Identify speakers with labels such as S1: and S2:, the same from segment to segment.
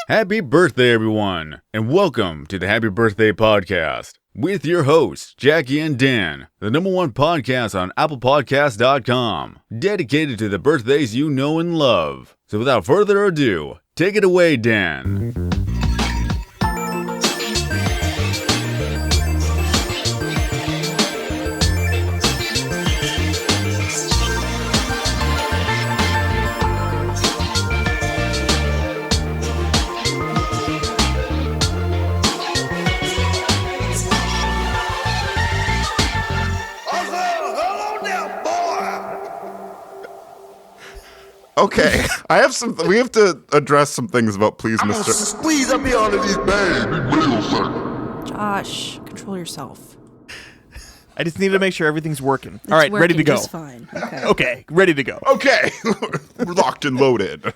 S1: Happy birthday, everyone, and welcome to the Happy Birthday Podcast with your hosts, Jackie and Dan, the #1 podcast on ApplePodcast.com, dedicated to the birthdays you know and love. So without further ado, take it away, Dan.
S2: Okay, we have to address some things about please, Mr.
S3: Squeeze up here under these bags.
S4: Josh, control yourself.
S5: I just need to make sure everything's working.
S4: It's
S5: All right, ready to
S4: working
S5: go.
S4: just fine. Okay.
S5: Okay, ready to go.
S2: Okay, we're locked and loaded.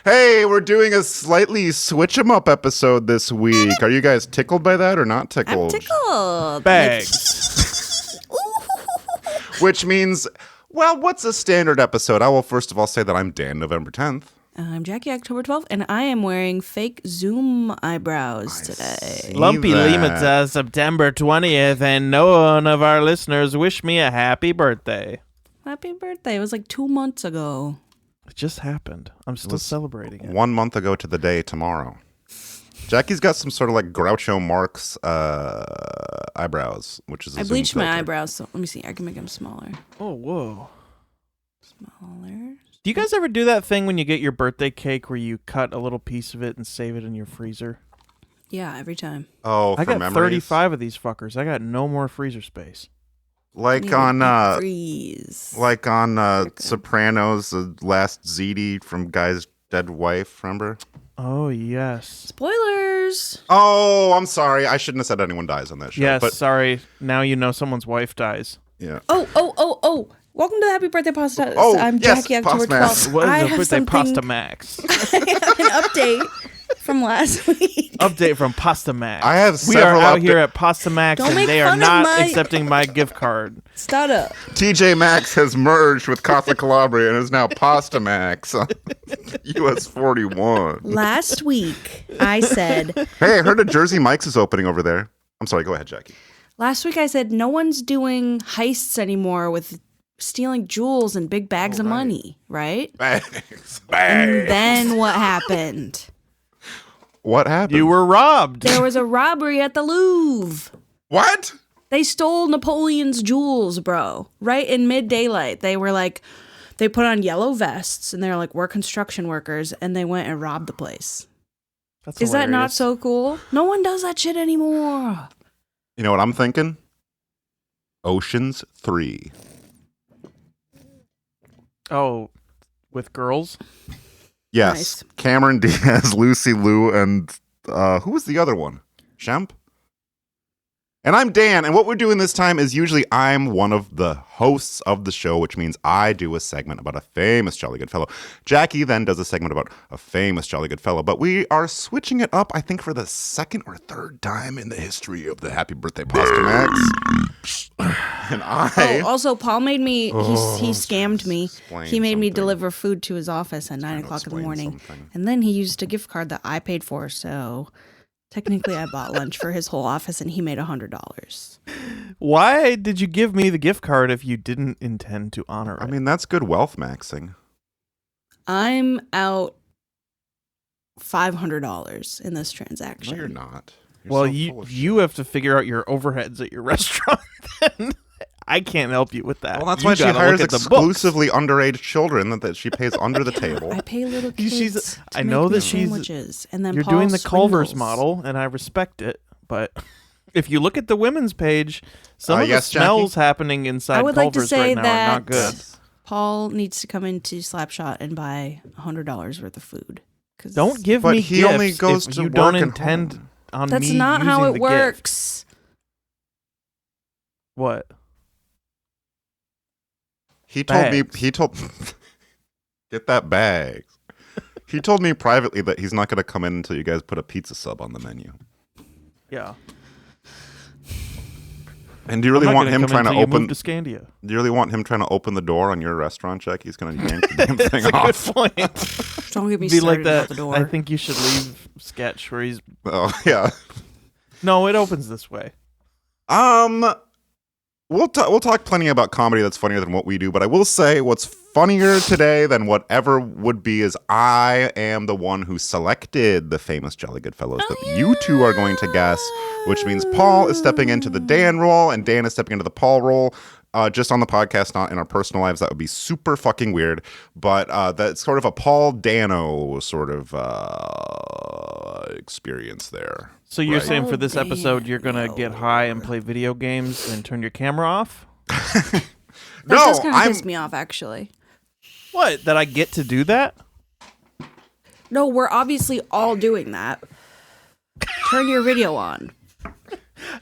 S2: Hey, we're doing a slightly switch 'em up episode this week. Are you guys tickled by that or not tickled?
S4: I'm tickled.
S5: Bags.
S2: Which means, well, what's a standard episode? I will first of all say that I'm Dan, November 10th.
S4: I'm Jackie, October 12th, and I am wearing fake Zoom eyebrows today.
S5: Lumpy
S2: that.
S5: Limits, September 20th, and no one of our listeners wish me a happy birthday.
S4: Happy birthday. It was like 2 months ago.
S5: It just happened. I'm still celebrating it.
S2: 1 month ago to the day tomorrow. Jackie's got some sort of like Groucho Marx eyebrows, which is a
S4: I
S2: Zoom
S4: bleached my
S2: filter.
S4: eyebrows, so let me see. I can make them smaller.
S5: Oh, whoa.
S4: Smaller.
S5: Do you guys ever do that thing when you get your birthday cake where you cut a little piece of it and save it in your freezer?
S4: Yeah, every time.
S2: Oh, for
S5: I got
S2: memories?
S5: 35 of these fuckers. I got no more freezer space.
S2: Like on
S4: freeze.
S2: Sopranos, the last ZD from Guy's dead wife, remember?
S5: Oh, yes.
S4: Spoilers.
S2: Oh, I'm sorry. I shouldn't have said anyone dies on that show.
S5: Yes,
S2: but
S5: sorry. Now you know someone's wife dies.
S2: yeah.
S4: Oh. Welcome to the Happy Birthday Pasta.
S2: Oh,
S4: I'm
S2: yes,
S4: Jackie, October
S2: Postmaster.
S4: 12th.
S5: What
S4: I
S5: is the
S4: have
S5: birthday
S4: something.
S5: Pasta Max?
S4: I have an update from last week.
S5: Update from Pasta Max.
S2: I have
S5: We are
S2: several
S5: out here at Pasta Max,
S4: Don't
S5: and
S4: make
S5: they are
S4: fun of
S5: not
S4: my-
S5: accepting my gift card.
S4: Start up.
S2: TJ Maxx has merged with Casa Calabria and is now Pasta Max on US 41.
S4: Last week, I said,
S2: Hey, I heard a Jersey Mike's is opening over there. I'm sorry, go ahead, Jackie.
S4: no one's doing heists anymore with stealing jewels and big bags of money, right?
S2: Bags.
S4: And then what happened?
S2: What happened?
S5: You were robbed.
S4: There was a robbery at the Louvre.
S2: What?
S4: They stole Napoleon's jewels, bro. Right in mid-daylight. They were like, they put on yellow vests and they were like, we're construction workers. And they went and robbed the place.
S5: That's
S4: Is that not
S5: hilarious.
S4: so cool? No one does that shit anymore.
S2: You know what I'm thinking? Ocean's 3.
S5: Oh, with girls?
S2: Yes.
S4: Nice.
S2: Cameron Diaz, Lucy Liu, and who was the other one? Shemp? And I'm Dan, and what we're doing this time is usually I'm one of the hosts of the show, which means I do a segment about a famous Jolly Good Fellow. Jackie then does a segment about a famous Jolly Good Fellow, but we are switching it up, I think, for the second or third time in the history of the Happy Birthday Pasta Max. And
S4: Oh, also, Paul made me, he scammed me.
S2: explain
S4: He made me
S2: something.
S4: deliver food to his office at 9 o'clock in the
S2: explain
S4: morning.
S2: something.
S4: And then he used a gift card that I paid for, so technically I bought lunch for his whole office and he made $100.
S5: Why did you give me the gift card if you didn't intend to honor it?
S2: I mean, that's good wealth maxing.
S4: I'm out $500 in this transaction.
S2: No, you're not. You're
S5: well,
S2: so full of
S5: you have to figure out your overheads at your restaurant. Then I can't help you with that.
S2: Well, that's
S5: You
S2: why she
S5: gotta look
S2: hires
S5: at the books.
S2: exclusively underage children that she pays under the table.
S4: I pay little kids
S5: She's-
S4: to
S5: I know
S4: make me
S5: that she's-
S4: sandwiches, and then
S5: You're
S4: Paul
S5: doing the Culver's
S4: swindles.
S5: model, and I respect it. But if you look at the women's page, some of
S2: yes,
S5: the smells happening
S4: I
S5: inside
S4: would like to
S5: Culver's
S4: say
S5: right now are
S4: that
S5: not good.
S4: Paul needs to come into Slapshot and buy $100 worth of food. 'Cause
S5: Don't give
S2: But
S5: me
S2: he
S5: gifts
S2: only goes
S5: if
S2: to
S5: you don't
S2: work and
S5: intend
S2: home.
S5: on
S4: That's
S5: me
S4: not how
S5: using
S4: it
S5: the
S4: works.
S5: gift. What?
S2: He told me,
S5: Bags.
S2: get that bag. He told me privately that he's not going to come in until you guys put a pizza sub on the menu.
S5: Yeah.
S2: And do you really
S5: I'm not
S2: want
S5: gonna
S2: him
S5: come
S2: trying to
S5: until you
S2: open?
S5: move to Scandia.
S2: Do you really want him trying to open the door on your restaurant, Jack? He's going to yank the damn
S5: That's
S2: thing
S5: a
S2: off.
S5: good point.
S4: Don't get me
S5: Be
S4: started
S5: like
S4: about
S5: that.
S4: the door.
S5: I think you should leave sketch where he's.
S2: Oh yeah.
S5: No, it opens this way.
S2: We'll talk plenty about comedy that's funnier than what we do, but I will say what's funnier today than whatever would be is I am the one who selected the famous Jolly Goodfellows that you two are going to guess, which means Paul is stepping into the Dan role and Dan is stepping into the Paul role. Just on the podcast, not in our personal lives. That would be super fucking weird. But that's sort of a Paul Dano sort of experience there.
S5: So you're
S2: Right.
S5: saying for this episode you're gonna get high and play video games and turn your camera off?
S4: That
S2: No,
S4: does kind of
S2: I'm
S4: piss me off, actually.
S5: What? That I get to do that?
S4: No, we're obviously all doing that. Turn your video on.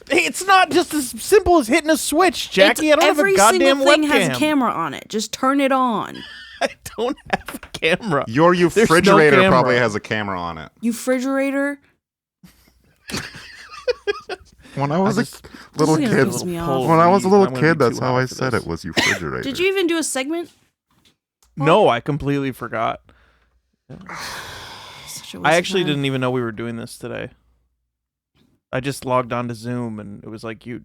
S5: It's not just as simple as hitting a switch, Jackie. I don't have a goddamn
S4: every single thing
S5: webcam.
S4: has a camera on it. Just turn it on.
S5: I don't have a camera.
S2: your
S5: no
S2: refrigerator
S5: camera.
S2: probably has a camera on it.
S4: Refrigerator.
S2: When I was a
S4: Little
S2: little
S4: kid,
S2: kid,
S4: piss me
S5: Pull
S4: off.
S2: when I was a
S5: I'm
S2: little
S5: gonna
S2: kid,
S5: be
S2: that's
S5: too
S2: how
S5: high
S2: I
S5: for
S2: said
S5: this.
S2: it was refrigerator.
S4: Did you even do a segment?
S5: No, I completely forgot.
S4: Such a waste
S5: I
S4: of
S5: actually
S4: time.
S5: didn't even know we were doing this today. I just logged on to Zoom and it was like you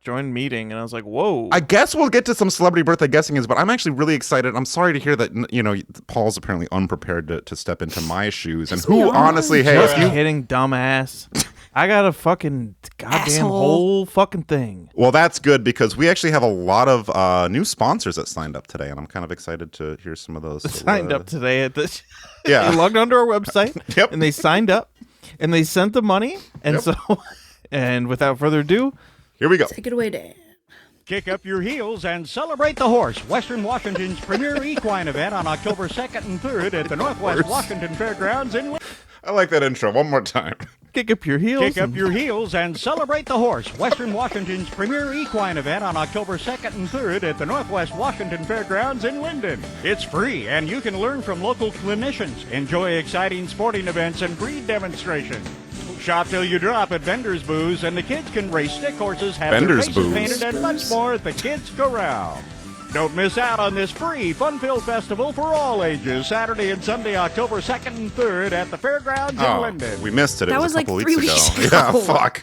S5: joined meeting and I was like, whoa.
S2: I guess we'll get to some celebrity birthday guessing but I'm actually really excited. I'm sorry to hear that, Paul's apparently unprepared to step into my shoes. And who,
S4: me
S2: honestly, hey,
S5: Just
S2: if you...
S5: kidding, dumbass. I got a fucking goddamn
S4: Asshole.
S5: whole fucking thing.
S2: Well, that's good because we actually have a lot of new sponsors that signed up today, and I'm kind of excited to hear some of those.
S5: Signed up today at this.
S2: Yeah.
S5: They logged onto our website.
S2: Yep.
S5: And they signed up and they sent the money. And
S2: Yep.
S5: so, and without further ado,
S2: Here we go.
S4: Take it away, Dan.
S6: Kick up your heels and celebrate the horse. Western Washington's premier equine event on October 2nd and 3rd at the Northwest Washington Fairgrounds in
S2: I like that intro. One more time.
S5: kick up your heels.
S6: Kick up your heels and celebrate the horse. Western Washington's premier equine event on October 2nd and 3rd at the Northwest Washington Fairgrounds in Linden. It's free and you can learn from local clinicians, enjoy exciting sporting events and breed demonstrations. Shop till you drop at Vendors Booze and the kids can race stick horses, have
S2: Vendors
S6: their faces
S2: Booze.
S6: painted and much more at the Kids Corral. Don't miss out on this free fun-filled festival for all ages, Saturday and Sunday, October 2nd and 3rd at the Fairgrounds in
S2: Oh,
S6: Linden.
S2: we missed it. It
S4: That
S2: was
S4: was
S2: a
S4: like
S2: couple
S4: 3
S2: weeks ago.
S4: weeks ago.
S2: Yeah, fuck.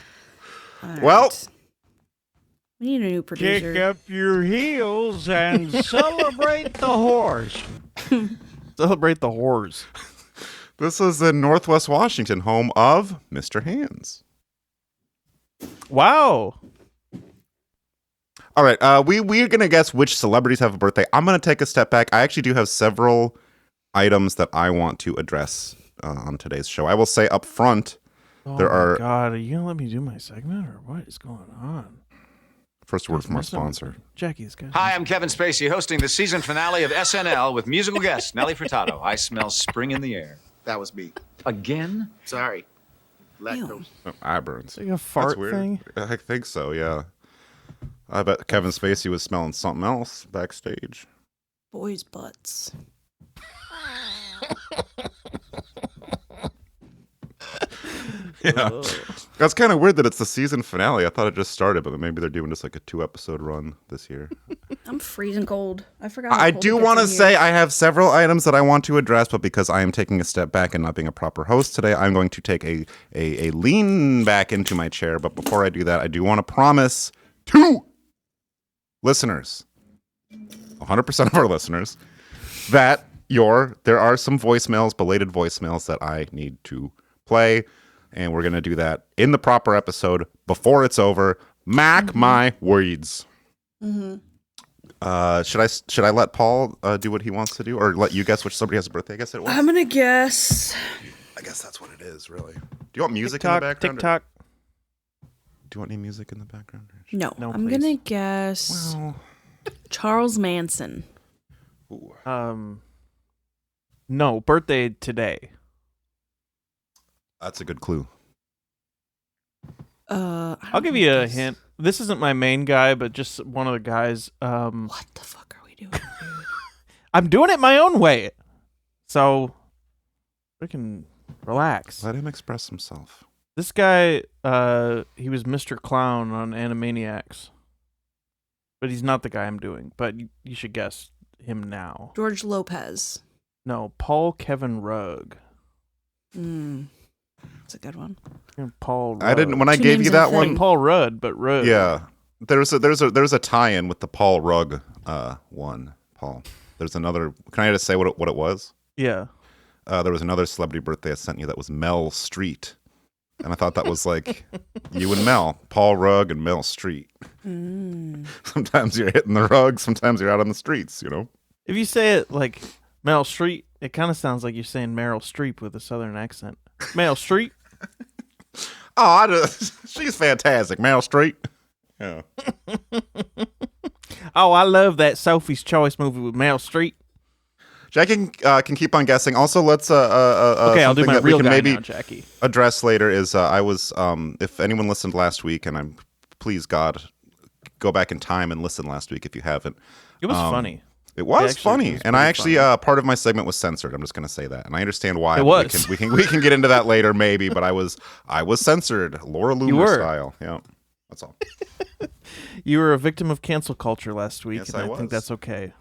S4: All right.
S2: Well,
S4: We need a new producer.
S6: Kick up your heels and celebrate the horse.
S5: Celebrate the whores.
S2: this is in Northwest Washington, home of Mr. Hands.
S5: Wow.
S2: All right, we're gonna guess which celebrities have a birthday. I'm gonna take a step back. I actually do have several items that I want to address on today's show. I will say up front,
S5: Oh
S2: There
S5: my
S2: are-
S5: God, are you gonna let me do my segment or what is going on?
S2: first word from our sponsor.
S5: Jackie, this guy.
S7: Hi, I'm Kevin Spacey, hosting the season finale of SNL with musical guest Nelly Furtado. I smell spring in the air.
S8: That was me.
S7: Again?
S8: Sorry. Lactose.
S2: Oh, eye burns.
S5: It's like a fart
S2: That's weird.
S5: thing.
S2: I think so. Yeah. I bet Kevin Spacey was smelling something else backstage.
S4: Boys' butts.
S2: Yeah. That's kind of weird that it's the season finale. I thought it just started, but maybe they're doing just like a 2-episode run this year.
S4: I'm freezing cold. I forgot. how
S2: I
S4: cold
S2: do
S4: it gets
S2: want to
S4: in here.
S2: say I have several items that I want to address, but because I am taking a step back and not being a proper host today, I'm going to take a lean back into my chair. But before I do that, I do want to promise to listeners, 100% of our listeners, that there are some voicemails, belated voicemails that I need to play, and we're going to do that in the proper episode before it's over. Mark my words. Should I let Paul do what he wants to do, or let you guess which somebody has a birthday? I guess it was.
S4: I'm gonna guess.
S2: I guess that's what it is, really. Do you want music in the
S5: TikTok,
S2: background? or-
S5: TikTok.
S2: Do you want any music in the background?
S4: No,
S5: No,
S4: I'm
S5: please.
S4: gonna guess
S2: Well,
S4: Charles Manson.
S2: ooh,
S5: No, birthday today.
S2: that's a good clue.
S5: I'll give you a hint. This isn't my main guy, but just one of the guys.
S4: What the fuck are we doing?
S5: I'm doing it my own way, so we can relax.
S2: Let him express himself.
S5: This guy, he was Mr. Clown on Animaniacs. but he's not the guy I'm doing. But you should guess him now.
S4: George Lopez.
S5: No, Paul Kevin Rugg.
S4: That's a good one.
S5: Paul Rudd.
S2: I didn't when I
S4: Two
S2: gave
S4: names
S2: you
S4: in a
S2: that
S4: thing.
S2: one.
S5: Paul Rudd, but Rudd.
S2: Yeah, there's a tie-in with the Paul Rugg one. Paul. There's another. Can I just say what it was?
S5: Yeah.
S2: There was another celebrity birthday I sent you that was Mel Street, and I thought that was like you and Mel, Paul Rugg and Mel Street. Sometimes you're hitting the rug, sometimes you're out on the streets. You know.
S5: If you say it like Meryl Streep, it kind of sounds like you're saying Meryl Streep with a southern accent. Meryl Streep.
S2: Oh, she's fantastic, Meryl Streep. Yeah.
S5: Oh, I love that Sophie's Choice movie with Meryl Streep.
S2: Jackie can keep on guessing. Also, let's
S5: Okay, I'll do my
S2: that we
S5: real
S2: can
S5: guy
S2: maybe
S5: now, Jackie.
S2: address later is I was if anyone listened last week, and I'm please God go back in time and listen last week if you haven't.
S5: It was funny.
S2: It was
S5: Actually,
S2: funny,
S5: it was
S2: and I
S5: pretty
S2: actually
S5: funny.
S2: part of my segment was censored. I'm just going to say that, and I understand why.
S5: It was.
S2: We can get into that later, maybe. But I was censored, Laura
S5: You
S2: Loomer
S5: were.
S2: style. Yeah, that's all.
S5: You were a victim of cancel culture last week,
S2: Yes,
S5: and
S2: I
S5: I think
S2: was.
S5: that's okay.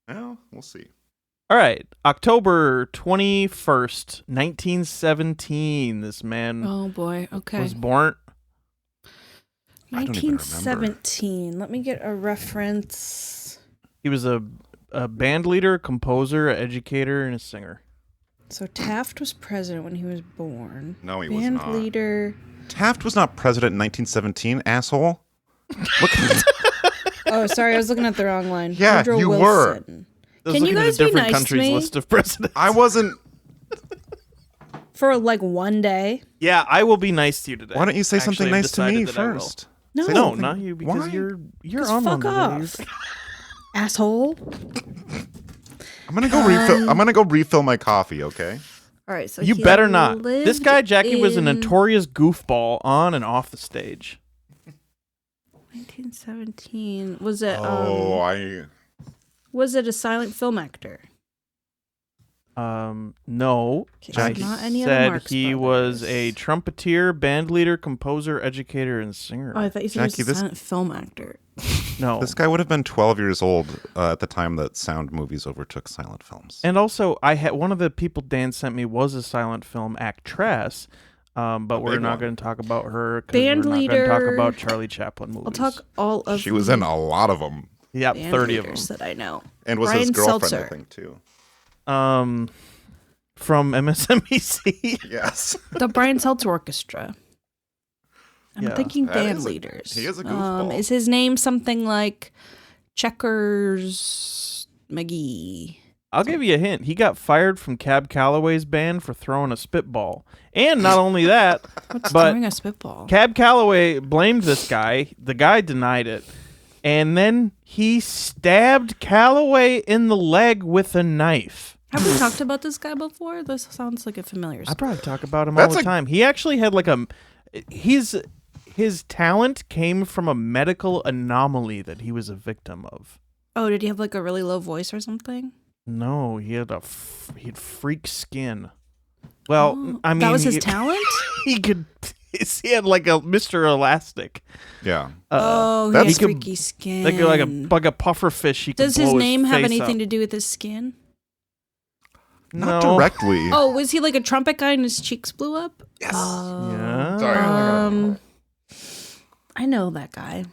S2: Well, we'll see.
S5: All right, October 21st, 1917. This man
S4: Oh boy. Okay.
S5: was born.
S2: I don't even remember.
S4: 1917. Let me get a reference.
S5: He was a band leader, composer, educator, and a singer.
S4: So Taft was president when he was born.
S2: No, he was
S4: Band
S2: not.
S4: leader.
S2: Taft was not president in 1917, asshole.
S4: Oh, sorry, I was looking at the wrong line.
S2: Yeah,
S4: Woodrow
S2: you
S4: Wilson.
S5: I was
S4: Can you
S5: looking at
S4: guys
S5: a
S4: be
S5: different
S4: nice to
S5: country's
S4: me?
S5: list of presidents.
S2: I wasn't.
S4: For like one day.
S5: Yeah, I will be nice to you today.
S2: Why don't you say
S5: Actually,
S2: something
S5: I've
S2: nice to
S5: decided
S2: me
S5: that I will.
S2: first?
S4: No,
S5: No, not you, because
S2: Why?
S5: you're
S4: 'Cause
S5: on
S4: fuck
S5: one.
S4: off. Asshole.
S2: I'm gonna go refill. I'm gonna go refill my coffee. Okay.
S4: All right, so
S5: You
S4: he
S5: better
S4: had
S5: not. This
S4: lived
S5: guy, Jackie, was a
S4: in
S5: notorious goofball on and off the stage.
S4: 1917. Was it?
S2: I.
S4: Was it a silent film actor?
S5: No.
S4: Okay,
S5: I
S4: so not any of the
S5: said
S4: Marx
S5: he was
S4: Brothers.
S5: a trumpeter, band leader, composer, educator, and singer.
S4: Oh, I thought you said
S2: Jackie,
S4: he was a
S2: this-
S4: silent film actor.
S5: No.
S2: This guy would have been 12 years old at the time that sound movies overtook silent films.
S5: And also, I had one of the people Dan sent me was a silent film actress, but we're
S2: big
S5: not
S2: one.
S5: going to talk about her because
S4: Band
S5: we're not going to talk
S4: leader.
S5: about Charlie Chaplin movies.
S4: I'll talk all of
S2: She was
S4: the
S2: in a lot of them,
S5: Yeah,
S4: band
S5: 30 of them.
S4: leaders that I know.
S2: and was
S4: Brian
S2: his girlfriend,
S4: Seltzer.
S2: I think, too.
S5: From MSNBC.
S2: Yes.
S4: The Brian Seltzer Orchestra. I'm
S5: Yeah.
S4: thinking
S2: That
S4: band
S2: is a-
S4: leaders.
S2: he is a goofball.
S4: Is his name something like Checkers McGee?
S5: I'll give you a hint. He got fired from Cab Calloway's band for throwing a spitball. And not only that,
S4: What's
S5: but
S4: throwing a spitball?
S5: Cab Calloway blamed this guy. The guy denied it. And then he stabbed Calloway in the leg with a knife.
S4: Have we talked about this guy before? This sounds like a familiar
S5: I
S4: story.
S5: probably talk about him
S2: That's
S5: all the
S2: a-
S5: time. He actually had like his talent came from a medical anomaly that he was a victim of.
S4: Oh, did he have like a really low voice or something?
S5: No, he had he had freak skin. Well,
S4: Oh,
S5: I mean,
S4: that was his talent?
S5: He could. He had like a Mr. Elastic.
S2: Yeah.
S4: Oh, he
S2: that's-
S4: has
S5: he could-
S4: freaky skin.
S5: Like a puffer fish. He
S4: Does
S5: could
S4: his
S5: blow
S4: name have
S5: face
S4: anything
S5: up.
S4: to do with his skin?
S2: Not
S5: No.
S2: directly.
S4: Oh, was he like a trumpet guy and his cheeks blew up?
S2: Yes.
S5: Yeah.
S2: Sorry.
S4: I know that guy.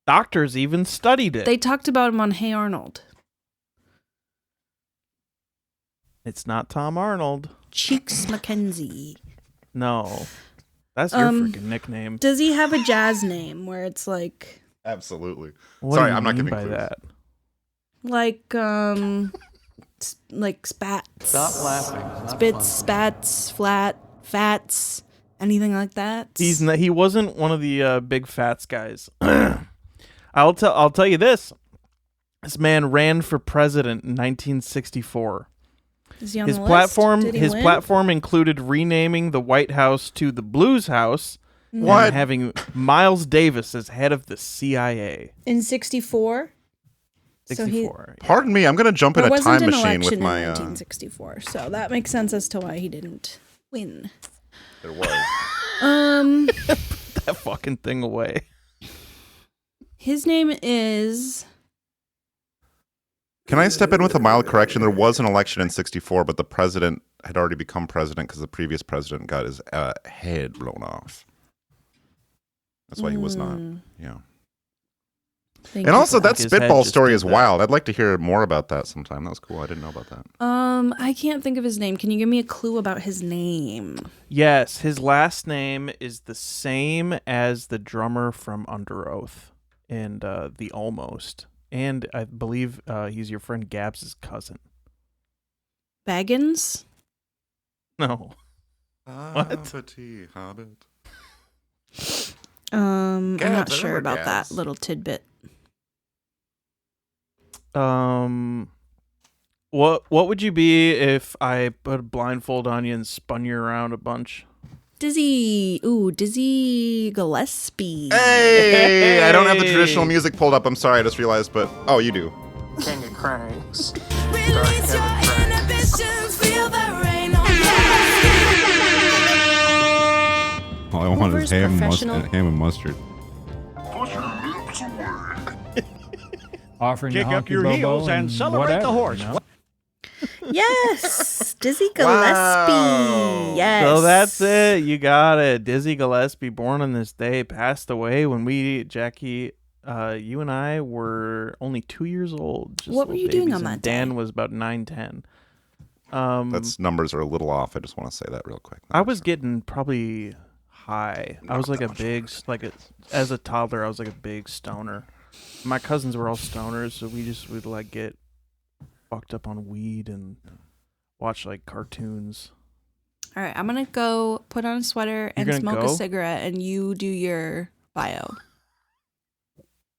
S5: Doctors even studied it.
S4: They talked about him on Hey Arnold.
S5: It's not Tom Arnold.
S4: Cheeks Mackenzie.
S5: No, that's your freaking nickname.
S4: Does he have a jazz name where it's like
S2: Absolutely.
S5: What
S2: Sorry,
S5: do you
S2: I'm not
S5: mean
S2: giving
S5: by
S2: clues.
S5: that.
S4: like spats?
S9: Stop laughing.
S4: Spits, spats, fats, anything like that?
S5: He wasn't one of the big fats guys. I'll tell you this. This man ran for president in 1964.
S4: Is he on
S5: His
S4: the list?
S5: platform
S4: Did he
S5: his
S4: win?
S5: platform included renaming the White House to the Blues House
S2: What?
S5: and having Miles Davis as head of the CIA.
S4: In 64? So he
S5: 64.
S2: Pardon me. I'm going to jump in
S4: there
S2: a
S4: wasn't
S2: time
S4: an
S2: machine
S4: election
S2: with my.
S4: in 1964, so that makes sense as to why he didn't win.
S2: There was.
S5: That fucking thing away.
S4: His name is...
S2: Can I step in with a mild correction? There was an election in 64, but the president had already become president because the previous president got his head blown off. That's why he was not. Yeah.
S4: Thank
S2: And
S4: you
S2: also,
S4: for
S2: that
S5: His head
S2: spitball
S5: just
S2: story
S5: did
S2: is
S5: that.
S2: wild. I'd like to hear more about that sometime. That was cool. I didn't know about that.
S4: I can't think of his name. Can you give me a clue about his name?
S5: Yes, his last name is the same as the drummer from Under Oath and The Almost. And I believe he's your friend Gabs' cousin.
S4: Baggins?
S5: No. What?
S2: Hobbit.
S4: I'm
S2: Gabs,
S4: not
S2: I
S4: sure
S2: remember
S4: about
S2: Gabs.
S4: that little tidbit.
S5: What would you be if I put a blindfold on you and spun you around a bunch?
S4: Dizzy Gillespie.
S2: Hey! I don't have the traditional music pulled up. I'm sorry. I just realized, but... Oh, you do.
S9: King of Cranks.
S10: Release your inhibitions, feel the rain on
S2: All I want
S4: is ham
S2: and mustard.
S11: Offering
S6: Kick
S11: to
S6: up
S11: honk
S6: your
S11: bobo
S6: heels and celebrate
S11: whatever,
S6: the horse.
S11: you know?
S4: Yes, Dizzy Gillespie.
S2: Wow.
S4: Yes.
S5: So that's it. You got it. Dizzy Gillespie, born on this day, passed away when Jackie, you and I were only 2 years old. Just
S4: What were
S5: little
S4: you doing
S5: babies,
S4: on
S5: and
S4: that day?
S5: Dan was about 9, 10.
S2: That's numbers are a little off. I just want to say that real quick.
S5: I was getting probably high. I was like a big, as a toddler, I was like a big stoner. My cousins were all stoners, so we'd like get fucked up on weed and watch like cartoons.
S4: All right, I'm going to go put on a sweater and
S5: gonna
S4: smoke
S5: go?
S4: a cigarette, and you do your bio.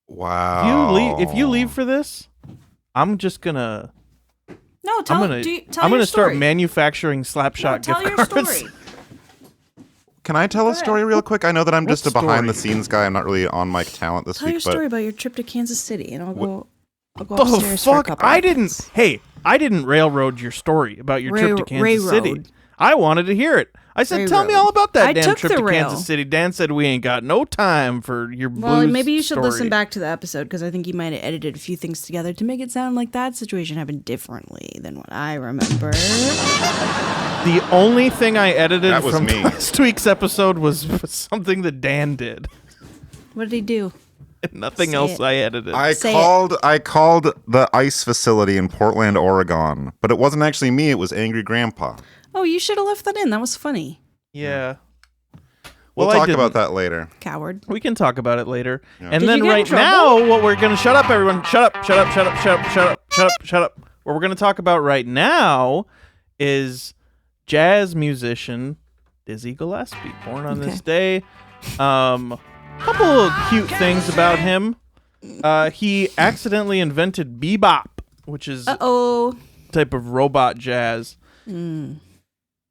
S2: Wow.
S5: If you leave for this, I'm just gonna.
S4: No, tell,
S5: I'm gonna
S4: tell your
S5: start
S4: story.
S5: manufacturing Slapshot
S4: Tell
S5: gift
S4: your
S5: cards.
S4: story.
S2: Can I tell a story real quick? I know that I'm just a
S5: What story?
S2: behind-the-scenes guy. I'm not really on mic talent this
S4: Tell your
S2: week,
S4: story
S2: but
S4: about your trip to Kansas City, and I'll go
S5: The
S4: upstairs for a
S5: fuck!
S4: couple
S5: I
S4: minutes.
S5: didn't. Hey, I didn't railroad your story about your trip to Kansas City.
S4: Railroad.
S5: I wanted to hear it. I said, "Tell me
S4: Railroad.
S5: all about that
S4: I
S5: damn
S4: took
S5: trip
S4: the
S5: to
S4: rail.
S5: Kansas City." Dan said, "We ain't got no time for your
S4: Well,
S5: blues
S4: maybe you should
S5: story."
S4: listen back to the episode, because I think you might have edited a few things together to make it sound like that situation happened differently than what I remember.
S5: The only thing I edited
S2: That was
S5: from
S2: me.
S5: last week's episode was something that Dan did.
S4: What did he do?
S5: Nothing
S4: Say
S5: else
S4: it.
S5: I edited.
S2: I
S4: Say
S2: called the ice facility in Portland, Oregon, but it wasn't actually me. It was Angry Grandpa.
S4: Oh, you should have left that in. That was funny.
S5: Yeah.
S2: We'll
S5: Well, I
S2: talk
S5: didn't.
S2: about that later.
S4: Coward.
S5: We can talk about it later.
S2: Yeah.
S5: And
S4: Did
S5: then
S4: you get in
S5: right
S4: trouble?
S5: now, what we're going to... Shut up, everyone. Shut up. What we're going to talk about right now is jazz musician Dizzy Gillespie, born on this day. Couple of cute things about him. He accidentally invented bebop, which is
S4: Uh-oh.
S5: a type of robot jazz.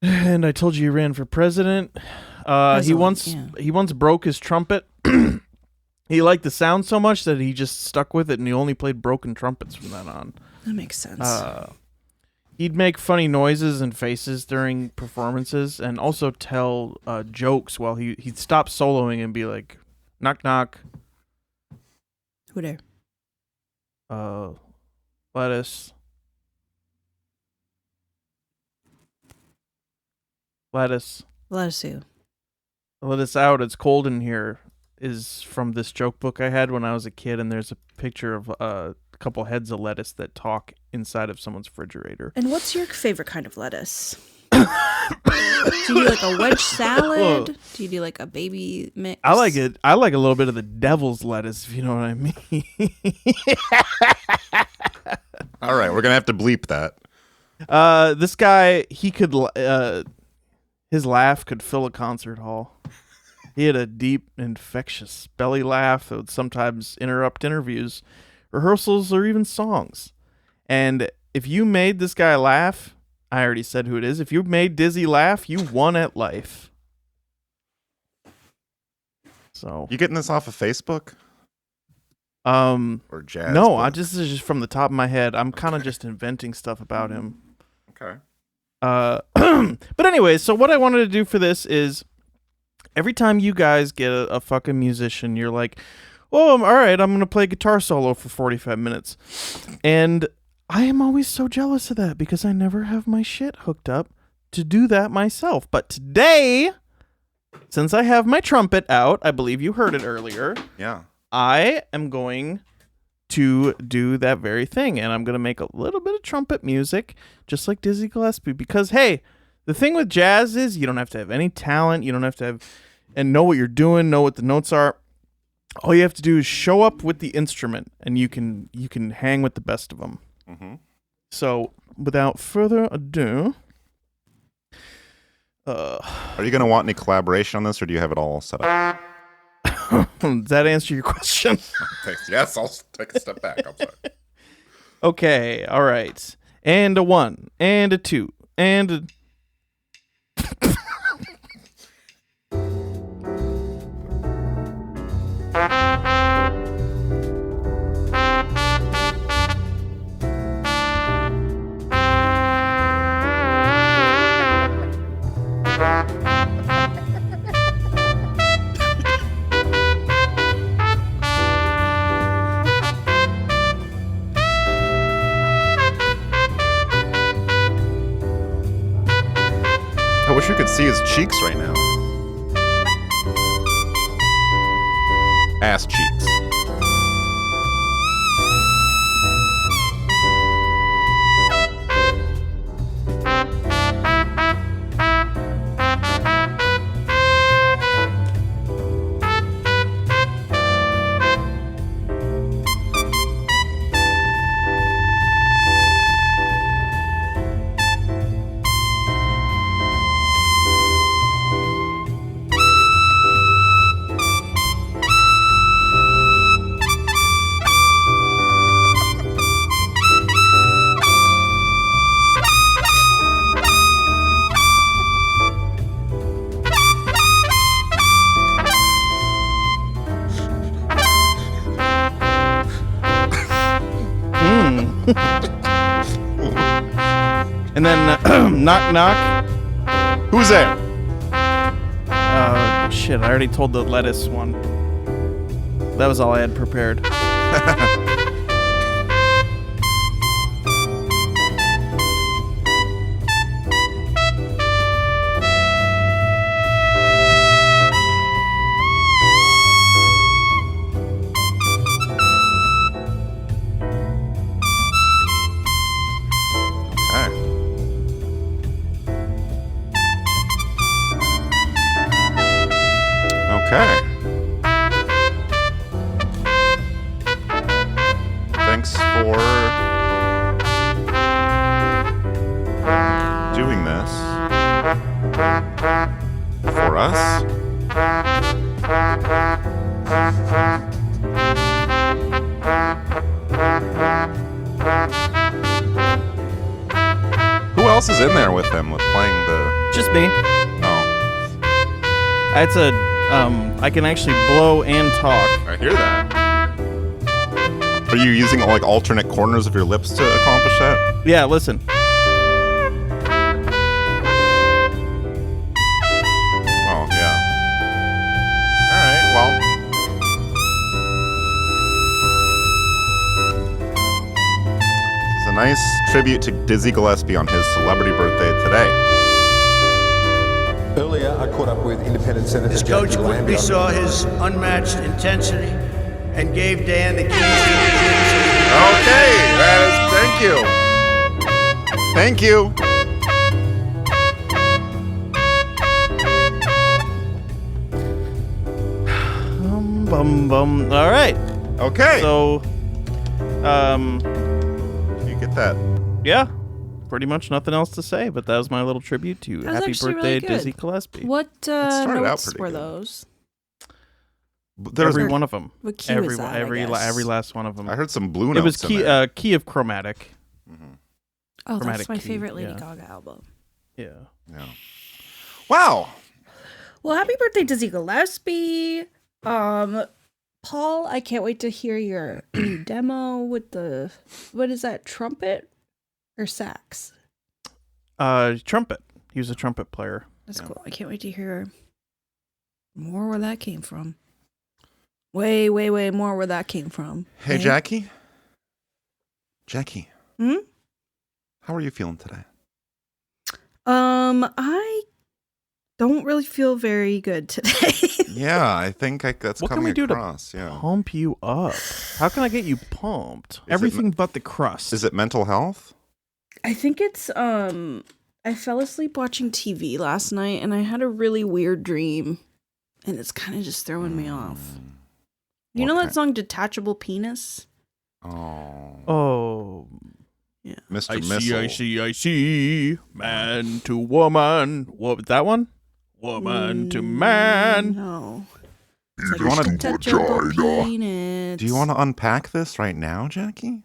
S5: And I told you he ran for president. He once broke his trumpet. He liked the sound so much that he just stuck with it, and he only played broken trumpets from then on.
S4: That makes sense.
S5: He'd make funny noises and faces during performances, and also tell jokes while he'd stop soloing and be like, "Knock knock,
S4: Who there?
S5: lettuce,
S4: Let us see.
S5: let us out. It's cold in here." Is from this joke book I had when I was a kid, and there's a picture of a couple heads of lettuce that talk inside of someone's refrigerator.
S4: And what's your favorite kind of lettuce? Do you do like a wedge salad? Do you do like a baby mix?
S5: I like it. I like a little bit of the devil's lettuce, if you know what I mean.
S2: All right, we're gonna have to bleep that.
S5: This guy, he could, his laugh could fill a concert hall. He had a deep, infectious belly laugh that would sometimes interrupt interviews, rehearsals, or even songs. And if you made this guy laugh, I already said who it is. If you made Dizzy laugh, you won at life. So
S2: You getting this off of Facebook or jazz?
S5: no,
S2: book?
S5: this is just from the top of my head. I'm kind of just inventing stuff about him.
S2: Okay.
S5: But anyway, so what I wanted to do for this is every time you guys get a fucking musician, you're like, all right, I'm going to play guitar solo for 45 minutes. And I am always so jealous of that because I never have my shit hooked up to do that myself. But today, since I have my trumpet out, I believe you heard it earlier.
S2: Yeah.
S5: I am going to do that very thing, and I'm going to make a little bit of trumpet music, just like Dizzy Gillespie, because, hey, the thing with jazz is you don't have to have any talent, you don't have to have, and know what you're doing, know what the notes are. All you have to do is show up with the instrument, and you can hang with the best of them.
S2: Mm-hmm.
S5: So, without further ado...
S2: Are you going to want any collaboration on this, or do you have it all set up?
S5: Does that answer your question?
S2: Yes, I'll take a step back. I'm sorry.
S5: Okay, all right. And a 1, and a 2, and a...
S2: I wish we could see his cheeks right now. Ass cheeks. And then, knock, knock. Who's there?
S5: Shit, I already told the lettuce one. That was all I had prepared.
S2: Okay. Thanks for doing this for us. Who else is in there with them with playing the...
S5: Just me.
S2: Oh.
S5: It's a, I can actually blow and talk.
S2: I hear that. Are you using like alternate corners of your lips to accomplish that?
S5: Yeah, listen.
S2: Oh, yeah. Alright, well. This is a nice tribute to Dizzy Gillespie on his celebrity birthday today.
S11: Earlier, I caught up with independent Senator
S12: His coach quickly saw his unmatched intensity and gave Dan the keys to the gym.
S2: Okay, that is, thank you. Thank you.
S5: Bum. All right.
S2: Okay.
S5: So,
S2: you get that?
S5: Yeah. Pretty much nothing else to say, but that was my little tribute to
S4: That was
S5: Happy
S4: actually
S5: Birthday,
S4: really good.
S5: Dizzy Gillespie.
S4: What
S2: started out
S4: notes
S2: pretty
S4: were
S2: good.
S4: those?
S5: Every one of them.
S4: What key was that,
S5: every last one of them.
S2: I heard some blue notes.
S5: It was
S2: in there.
S5: key of chromatic.
S4: Oh,
S5: Chromatic
S4: that's my
S5: key,
S4: favorite Lady
S5: yeah.
S4: Gaga album.
S5: Yeah.
S2: Wow.
S4: Well, happy birthday, Dizzy Gillespie. Paul, I can't wait to hear your new demo with the, what is that, trumpet or sax?
S5: Trumpet. He was a trumpet player.
S4: That's cool. I can't wait to hear more where that came from. way, way, way more where that came from.
S2: Hey,
S4: right?
S2: Jackie. Jackie.
S4: Hmm?
S2: How are you feeling today?
S4: I don't really feel very good today.
S2: Yeah, I think that's
S5: What can
S2: coming
S5: we do
S2: across.
S5: to
S2: Yeah.
S5: pump you up? How can I get you pumped? Everything but the crust.
S2: Is it mental health?
S4: I think it's I fell asleep watching TV last night and I had a really weird dream and it's kind of just throwing me off. You know that song Detachable Penis?
S5: Oh.
S4: Yeah.
S2: Mr. Missile.
S5: I see. Man to woman. What was that one? Woman to man.
S4: No.
S2: Do you want to
S4: Detachable Penis.
S2: Do you want to unpack this right now, Jackie?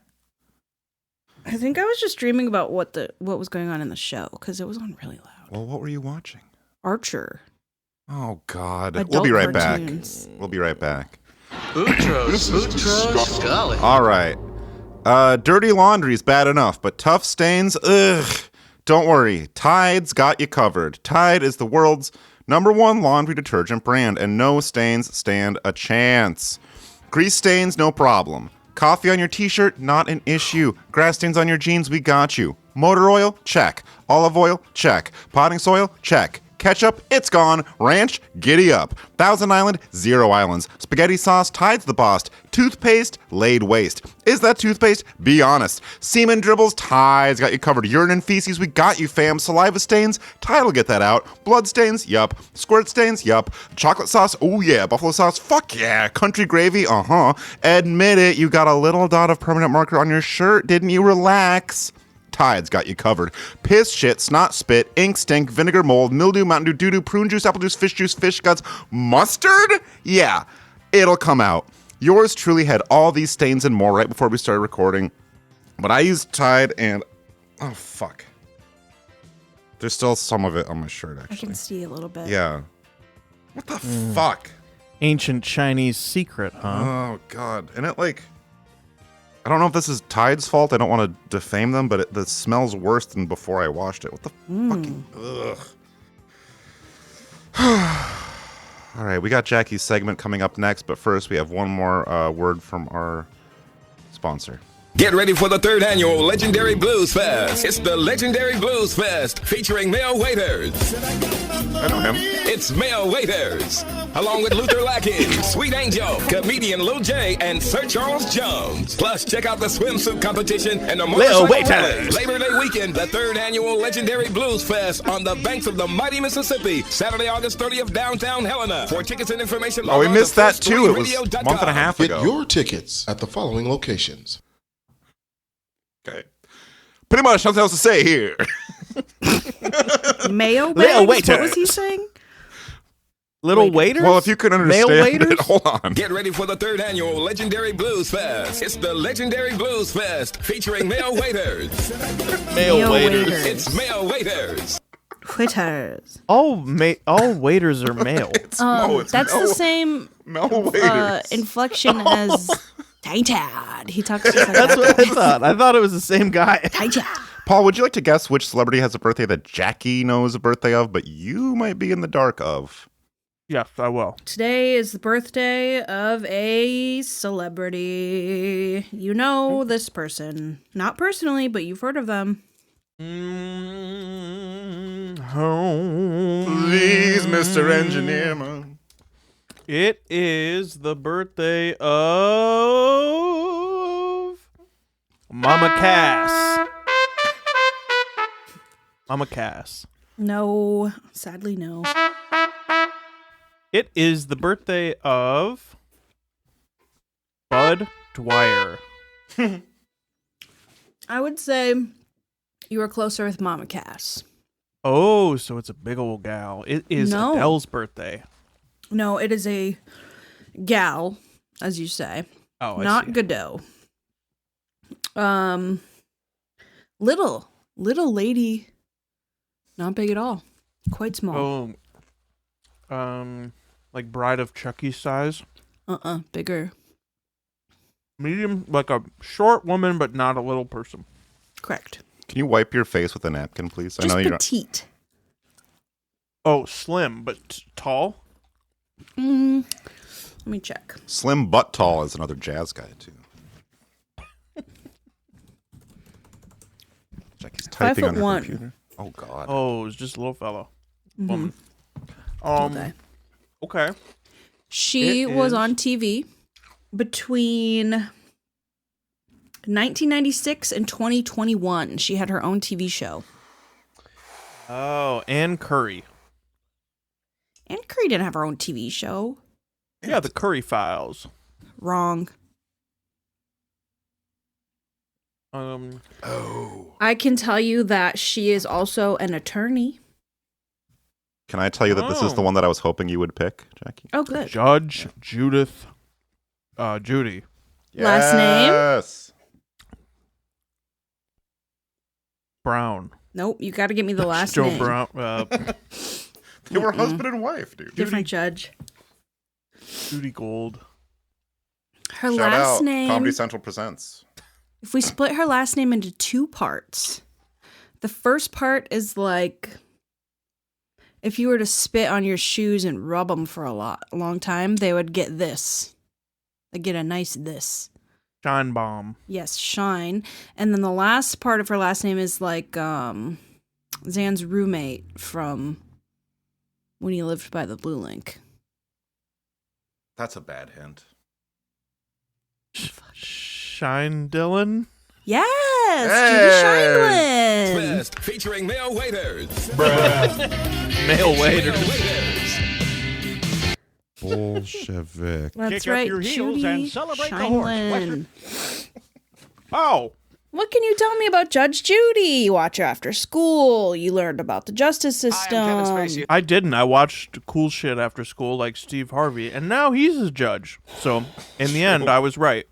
S4: I think I was just dreaming about what was going on in the show because it was on really loud.
S2: Well, what were you watching?
S4: Archer.
S2: Oh God.
S4: Adult
S2: We'll be right
S4: cartoons.
S2: back. We'll be right back.
S9: Boutros Scully.
S2: All right. Dirty laundry's bad enough, but tough stains, ugh. Don't worry. Tide's got you covered. Tide is the world's #1 laundry detergent brand, and no stains stand a chance. Grease stains, no problem. Coffee on your t-shirt, not an issue. Grass stains on your jeans, we got you. Motor oil, check. Olive oil, check. Potting soil, check. Ketchup, it's gone. Ranch, giddy up. Thousand Island, 0 islands. Spaghetti sauce, Tide's the boss. Toothpaste, laid waste. Is that toothpaste? Be honest. Semen dribbles, Tide's got you covered. Urine and feces, we got you, fam. Saliva stains, Tide'll get that out. Blood stains, yup. Squirt stains, yup. Chocolate sauce, oh yeah. Buffalo sauce, fuck yeah. Country gravy, uh-huh. Admit it, you got a little dot of permanent marker on your shirt, didn't you? Relax. Tide's got you covered. Piss, shit, snot, spit, ink, stink, vinegar, mold, mildew, Mountain Dew, doo-doo, prune juice, apple juice, fish guts, mustard? Yeah, it'll come out. Yours truly had all these stains and more right before we started recording, but I used Tide and... oh, fuck. There's still some of it on my shirt, actually.
S4: I can see a little bit.
S2: Yeah. What the fuck?
S5: Ancient Chinese secret, huh?
S2: Oh, God. And it, like... I don't know if this is Tide's fault. I don't want to defame them, but the smells worse than before I washed it. What the fucking... Ugh. All right, we got Jackie's segment coming up next, but first we have one more word from our sponsor.
S13: Get ready for the 3rd annual Legendary Blues Fest. It's the Legendary Blues Fest featuring male waiters.
S2: I know him.
S13: It's male waiters, along with Luther Lackey, Sweet Angel, comedian Lil J, and Sir Charles Jones. Plus, check out the swimsuit competition and the motorcycle rally. Labor Day weekend, the 3rd annual Legendary Blues Fest on the banks of the mighty Mississippi. Saturday, August 30th, downtown Helena. For tickets and information,
S2: oh, we missed that too. It was a month and a half ago.
S3: Get your tickets at the following locations.
S2: Okay. Pretty much nothing else to say here.
S4: Mayo
S5: Little
S4: bags?
S5: waiter.
S4: What was he saying?
S5: Little waiters?
S2: Well, if you could understand
S5: Male waiters?
S2: it, hold on.
S13: Get ready for the 3rd annual Legendary Blues Fest. It's the Legendary Blues Fest featuring male waiters.
S5: Male waiters.
S13: It's male waiters.
S4: Waiters.
S5: All waiters are male.
S2: It's
S4: That's the same
S2: waiters.
S4: inflection as Titan. He talks just like
S5: That's
S4: that.
S5: what I thought. I thought it was the same guy.
S4: Titan.
S2: Paul, would you like to guess which celebrity has a birthday that Jackie knows a birthday of, but you might be in the dark of?
S5: Yes, I will.
S4: Today is the birthday of a celebrity. You know this person. Not personally, but you've heard of them.
S2: Please, Mr. Engineer Man.
S5: It is the birthday of Mama Cass. Mama Cass.
S4: No, sadly no.
S5: It is the birthday of Bud Dwyer.
S4: I would say you were closer with Mama Cass.
S5: Oh, so it's a big old gal. It is
S4: No.
S5: Adele's birthday.
S4: No, it is a gal, as you say.
S5: Oh, I
S4: Not
S5: see.
S4: Godot. Little lady. Not big at all. Quite small.
S5: Oh, like Bride of Chucky size.
S4: Bigger.
S5: Medium, like a short woman, but not a little person.
S4: Correct.
S2: Can you wipe your face with a napkin, please?
S4: Just
S2: I know you're
S4: petite.
S5: Oh, slim, but tall?
S4: Let me check.
S2: Slim But Tall is another jazz guy, too. Jackie's typing on her
S4: 5'1".
S2: computer. Oh, God.
S5: Oh, it's just a little fellow.
S4: Mm-hmm.
S5: Woman. Okay.
S4: She was on TV between 1996 and 2021. She had her own TV show.
S5: Oh, Ann Curry.
S4: Ann Curry didn't have her own TV show.
S5: Yeah, the Curry Files.
S4: Wrong.
S2: Oh.
S4: I can tell you that she is also an attorney.
S2: Can I tell you that this is the one that I was hoping you would pick, Jackie?
S4: Oh, good.
S5: Judge Judy.
S4: Last name?
S2: Yes.
S5: Brown.
S4: Nope, you got to give me the last
S5: Joe
S4: name.
S5: Brown.
S2: They were husband and wife, dude.
S4: Different judge.
S5: Judy Gold.
S4: Her
S2: Shout
S4: last
S2: out.
S4: name.
S2: Comedy Central presents.
S4: If we split her last name into two parts, the first part is like if you were to spit on your shoes and rub them for a long time, they would get this. They get a nice this.
S5: Shine Bomb.
S4: Yes, shine. And then the last part of her last name is like Zan's roommate from When He Lived by the Blue Link.
S2: That's a bad hint.
S5: Shine Dylan.
S4: Yes, Judy Shineland.
S13: Twist featuring male waiters.
S5: Male waiters.
S2: Bolshevik.
S4: That's
S6: Kick
S4: right,
S6: up your heels
S4: Judy
S6: and celebrate the horse.
S4: Shineland.
S5: Oh.
S4: What can you tell me about Judge Judy? You watch her after school. You learned about the justice system.
S5: I didn't. I watched cool shit after school like Steve Harvey, and now he's a judge. So, in the end, I was right.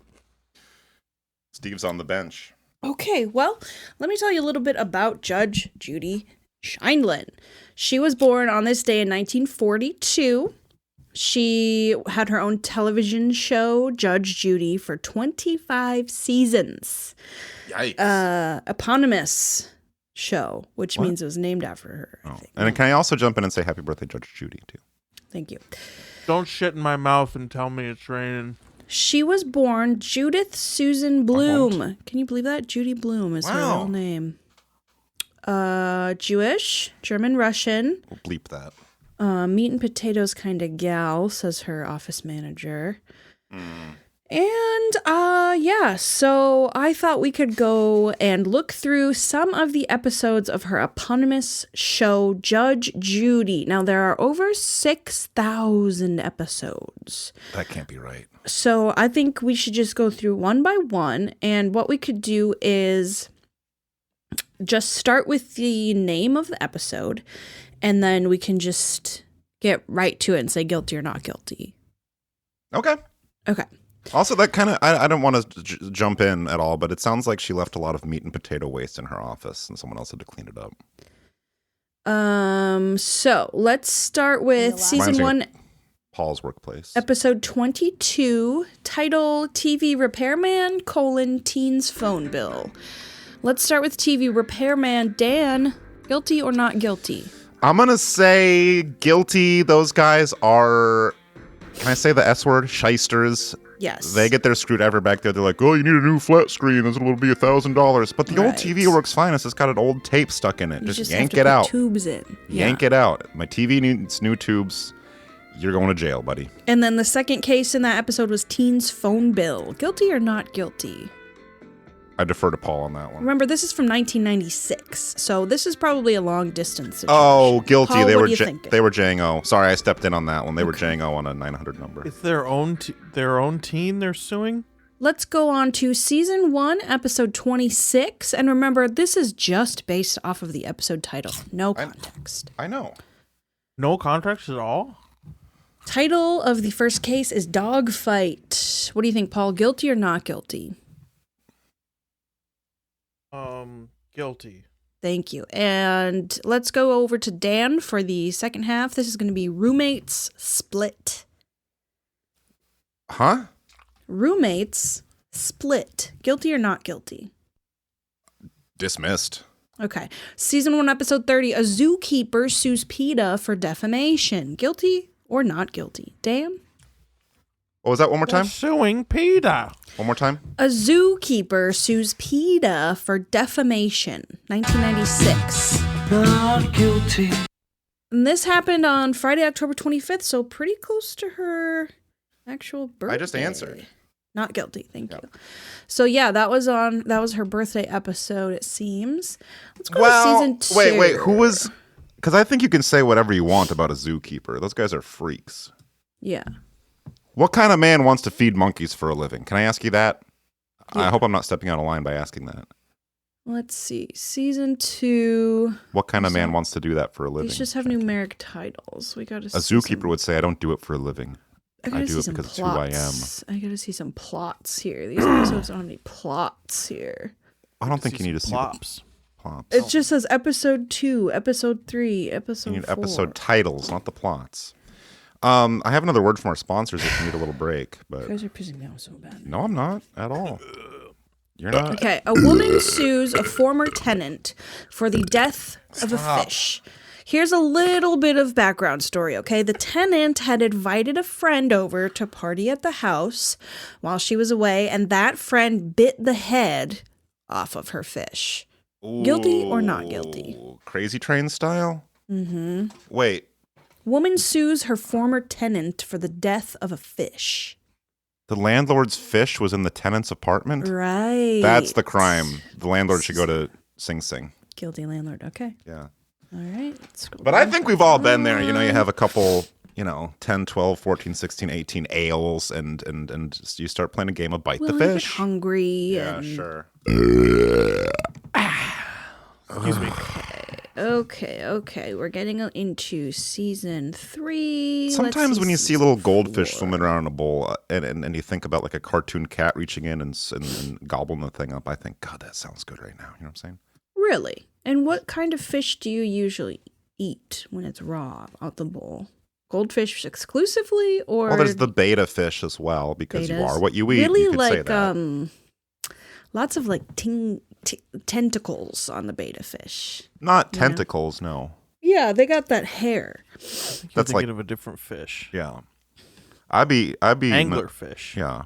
S2: Steve's on the bench.
S4: Okay, well, let me tell you a little bit about Judge Judy Shineland. She was born on this day in 1942. She had her own television show, Judge Judy, for 25 seasons.
S2: Yikes.
S4: Eponymous show, which means it was named after her.
S2: Oh. And can I also jump in and say happy birthday, Judge Judy, too?
S4: Thank you.
S5: Don't shit in my mouth and tell me it's raining.
S4: She was born Judith Susan Bloom. Can you believe that? Judy Bloom is her real name. Jewish, German, Russian.
S2: We'll bleep that.
S4: Meat and potatoes kind of gal, says her office manager. And, yeah, so I thought we could go and look through some of the episodes of her eponymous show, Judge Judy. Now, there are over 6,000 episodes.
S2: That can't be right.
S4: So I think we should just go through one by one. And what we could do is just start with the name of the episode, and then we can just get right to it and say guilty or not guilty.
S2: Okay.
S4: Okay.
S2: Also, that kind of, I don't want to jump in at all, but it sounds like she left a lot of meat and potato waste in her office and someone else had to clean it up.
S4: So let's start with season 1,
S2: Paul's workplace.
S4: episode 22, title TV Repairman, Teens Phone Bill. Let's start with TV Repairman. Dan, guilty or not guilty?
S2: I'm going to say guilty. Those guys are, can I say the S word? Shysters.
S4: Yes.
S2: They get their screwdriver back there. They're like, oh, you need a new flat screen. This will be $1,000. But the old TV works fine. It's just got an old tape stuck in it.
S4: You
S2: just
S4: have
S2: yank
S4: to
S2: it
S4: put
S2: out.
S4: Tubes in.
S2: Yank it out. My TV needs new tubes. You're going to jail, buddy.
S4: And then the second case in that episode was Teens Phone Bill. Guilty or not guilty?
S2: I defer to Paul on that one.
S4: Remember, this is from 1996, so this is probably a long distance situation.
S2: Oh, guilty.
S4: Paul,
S2: they
S4: what
S2: were
S4: do you think?
S2: they were Django. Sorry, I stepped in on that one. They were Django on a 900 number.
S5: It's their own teen they're suing?
S4: Let's go on to season 1, episode 26. And remember, this is just based off of the episode title. No context.
S2: I know.
S5: No context at all?
S4: Title of the first case is Dogfight. What do you think, Paul? Guilty or not guilty?
S5: Guilty.
S4: Thank you. And let's go over to Dan for the second half. This is going to be Roommates Split.
S2: Huh?
S4: Roommates Split. Guilty or not guilty?
S2: Dismissed.
S4: Okay. Season 1, episode 30. A zookeeper sues PETA for defamation. Guilty or not guilty? Dan?
S2: What was that? One more time?
S5: Suing PETA.
S2: One more time?
S4: A zookeeper sues PETA for defamation, 1996.
S14: Not guilty.
S4: And this happened on Friday, October 25th, so pretty close to her actual birthday.
S2: I just answered.
S4: Not guilty, thank you. So yeah, that was her birthday episode, it seems. Let's go to season 2.
S2: Wait, who was... Because I think you can say whatever you want about a zookeeper. Those guys are freaks.
S4: Yeah.
S2: What kind of man wants to feed monkeys for a living? Can I ask you that?
S4: Yeah.
S2: I hope I'm not stepping out of line by asking that.
S4: Let's see. Season 2.
S2: What kind of man wants to do that for a living?
S4: These just have numeric titles. We got to.
S2: A zookeeper would say, "I don't do it for a living. I do it
S4: some
S2: because it's who I am."
S4: I got to see some plots here. These episodes don't have any plots here.
S2: I don't think you need to see
S5: plops.
S2: Plots.
S4: It just says episode 2, episode 3, episode 4.
S2: You need episode titles, not the plots. I have another word from our sponsors if you need a little break. But
S4: you guys are pissing me off so bad.
S2: No, I'm not at all. You're not.
S4: Okay, a woman sues a former tenant for the death of a fish. Here's a little bit of background story, okay? The tenant had invited a friend over to party at the house while she was away, and that friend bit the head off of her fish. Guilty or not guilty?
S2: Crazy Train style?
S4: Mm-hmm.
S2: Wait.
S4: Woman sues her former tenant for the death of a fish.
S2: The landlord's fish was in the tenant's apartment?
S4: Right.
S2: That's the crime. The landlord should go to Sing Sing.
S4: Guilty landlord, okay.
S2: Yeah.
S4: All right. Let's go
S2: But I think we've all been there. You know, you have a couple, 10, 12, 14, 16, 18 ales, and you start playing a game of Bite the
S4: I get
S2: Fish.
S4: hungry.
S2: Yeah, sure.
S5: Excuse me.
S4: Okay. We're getting into season 3.
S2: Sometimes when you see a little goldfish swimming around in a bowl and you think about like a cartoon cat reaching in and gobbling the thing up, I think, God, that sounds good right now. You know what I'm saying?
S4: Really? And what kind of fish do you usually eat when it's raw out the bowl? Goldfish exclusively, or
S2: Well, there's the beta fish as well, because you are what you eat.
S4: Really,
S2: you could
S4: like
S2: say that.
S4: lots of like tentacles on the beta fish.
S2: Not tentacles, no.
S4: Yeah, they got that hair.
S2: That's like
S5: of a different fish.
S2: Yeah, I'd be
S5: anglerfish.
S2: Yeah.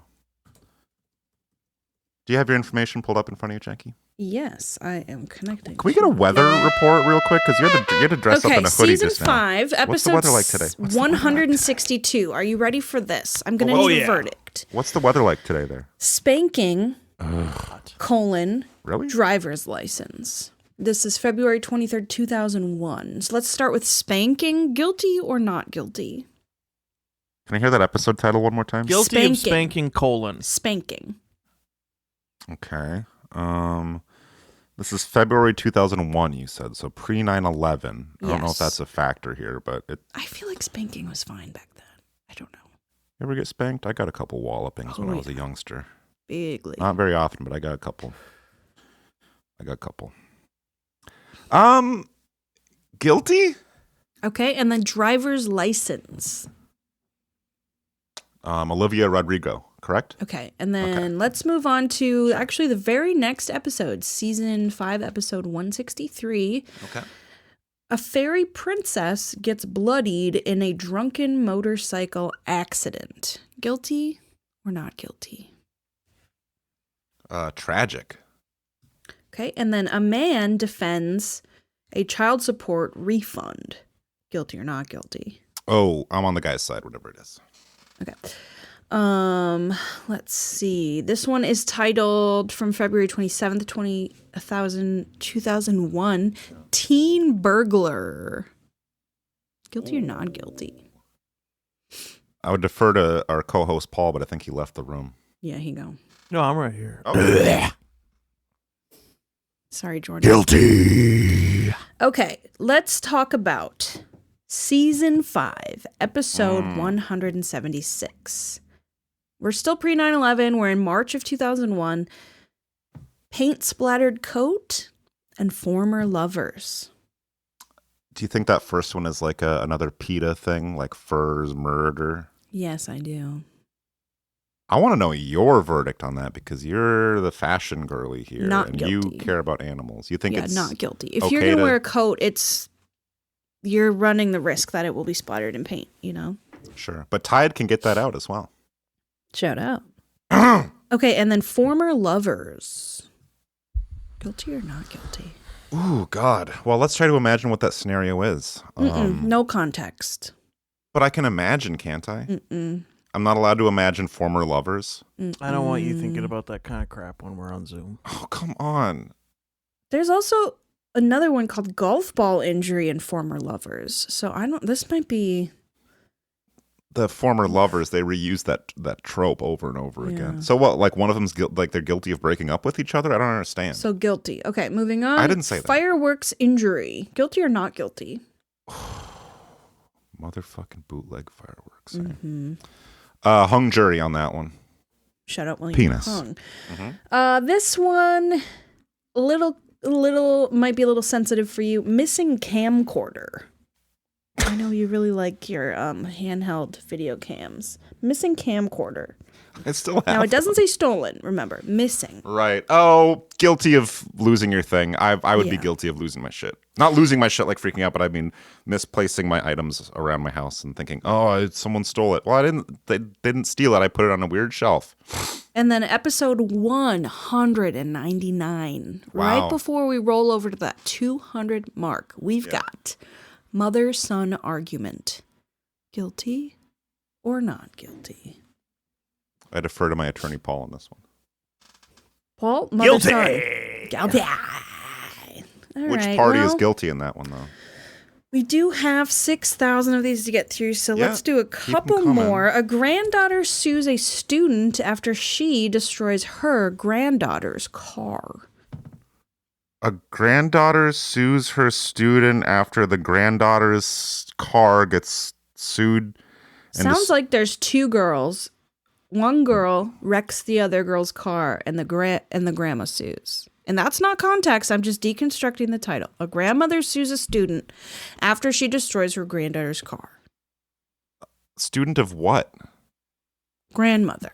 S2: Do you have your information pulled up in front of you, Jackie?
S4: Yes, I am connecting.
S2: Can we get a weather report real quick? Because you had to dress up in a hoodie just now.
S4: Season 5,
S2: What's the
S4: episode
S2: weather like today?
S4: 162. Are you ready for this? I'm going to need a verdict.
S2: What's the weather like today there?
S4: Spanking,
S2: Really?
S4: driver's license. This is February 23rd, 2001. So let's start with spanking. Guilty or not guilty?
S2: Can I hear that episode title one more time?
S5: Guilty of spanking :
S4: Spanking.
S2: Okay. This is February 2001, you said, so pre 9/11. I don't know if that's a factor here, but
S4: I feel like spanking was fine back then. I don't know.
S2: You ever get spanked? I got a couple wallopings when I was a youngster.
S4: Bigly.
S2: Not very often, but I got a couple. Guilty?
S4: Okay, and then driver's license.
S2: Olivia Rodrigo, correct?
S4: Okay, and then let's move on to actually the very next episode, season 5, episode 163.
S2: Okay.
S4: A fairy princess gets bloodied in a drunken motorcycle accident. Guilty or not guilty?
S2: Tragic.
S4: Okay, and then a man defends a child support refund. Guilty or not guilty?
S2: Oh, I'm on the guy's side, whatever it is.
S4: Okay. Let's see. This one is titled from February 27th, 2001, Teen Burglar. Guilty or not guilty?
S2: I would defer to our co-host Paul, but I think he left the room.
S4: Yeah, he go.
S5: No, I'm right here.
S2: Oh.
S4: Sorry, Jordan.
S2: Guilty.
S4: Okay, let's talk about season 5, episode 176. We're still pre 9/11. We're in March of 2001. Paint splattered coat and former lovers.
S2: Do you think that first one is like another PETA thing, like Furs Murder?
S4: Yes, I do.
S2: I want to know your verdict on that because you're the fashion girly here.
S4: Not
S2: and
S4: guilty.
S2: You care about animals. You think it's
S4: not guilty. If
S2: okay
S4: you're going to wear a coat, you're running the risk that it will be splattered in paint, you know?
S2: Sure. But Tide can get that out as well.
S4: Shout out. Okay, and then former lovers. Guilty or not guilty?
S2: Ooh, God. Well, let's try to imagine what that scenario is.
S4: No context.
S2: But I can imagine, can't I?
S4: Mm-mm.
S2: I'm not allowed to imagine former lovers.
S5: I don't want you thinking about that kind of crap when we're on Zoom.
S2: Oh, come on.
S4: There's also another one called golf ball injury and former lovers. So this might be...
S2: The former lovers, they reuse that trope over and over
S4: Yeah.
S2: again. So what, like one of them's like they're guilty of breaking up with each other? I don't understand.
S4: So guilty. Okay, moving on.
S2: I didn't say that.
S4: Fireworks injury. Guilty or not guilty?
S2: Motherfucking bootleg fireworks.
S4: Mm-hmm.
S2: Hung jury on that one.
S4: Shout out William
S2: Penis.
S4: Hung.
S2: Mm-hmm.
S4: This one, might be a little sensitive for you. Missing camcorder. I know you really like your handheld video cams. Missing camcorder.
S2: I still have.
S4: Now, it doesn't say stolen, remember. Missing.
S2: Right. Oh, guilty of losing your thing. I would be
S4: Yeah.
S2: guilty of losing my shit. Not losing my shit like freaking out, but I mean misplacing my items around my house and thinking, oh, someone stole it. Well, they didn't steal it. I put it on a weird shelf.
S4: And then episode 199.
S2: Wow.
S4: Right before we roll over to that 200 mark, we've got mother-son argument. Guilty or not guilty?
S2: I defer to my attorney, Paul, on this one.
S4: Paul, mother-son.
S5: Guilty.
S4: Guilty. All
S2: Which
S4: right,
S2: party is
S4: well,
S2: guilty in that one, though?
S4: We do have 6,000 of these to get through, so
S2: Yeah,
S4: let's do a
S2: keep 'em
S4: couple
S2: coming.
S4: more. A granddaughter sues a student after she destroys her granddaughter's car.
S2: A granddaughter sues her student after the granddaughter's car gets sued.
S4: Sounds like there's two girls. One girl wrecks the other girl's car, and the grandma sues. And that's not context. I'm just deconstructing the title. A grandmother sues a student after she destroys her granddaughter's car.
S2: Student of what?
S4: Grandmother.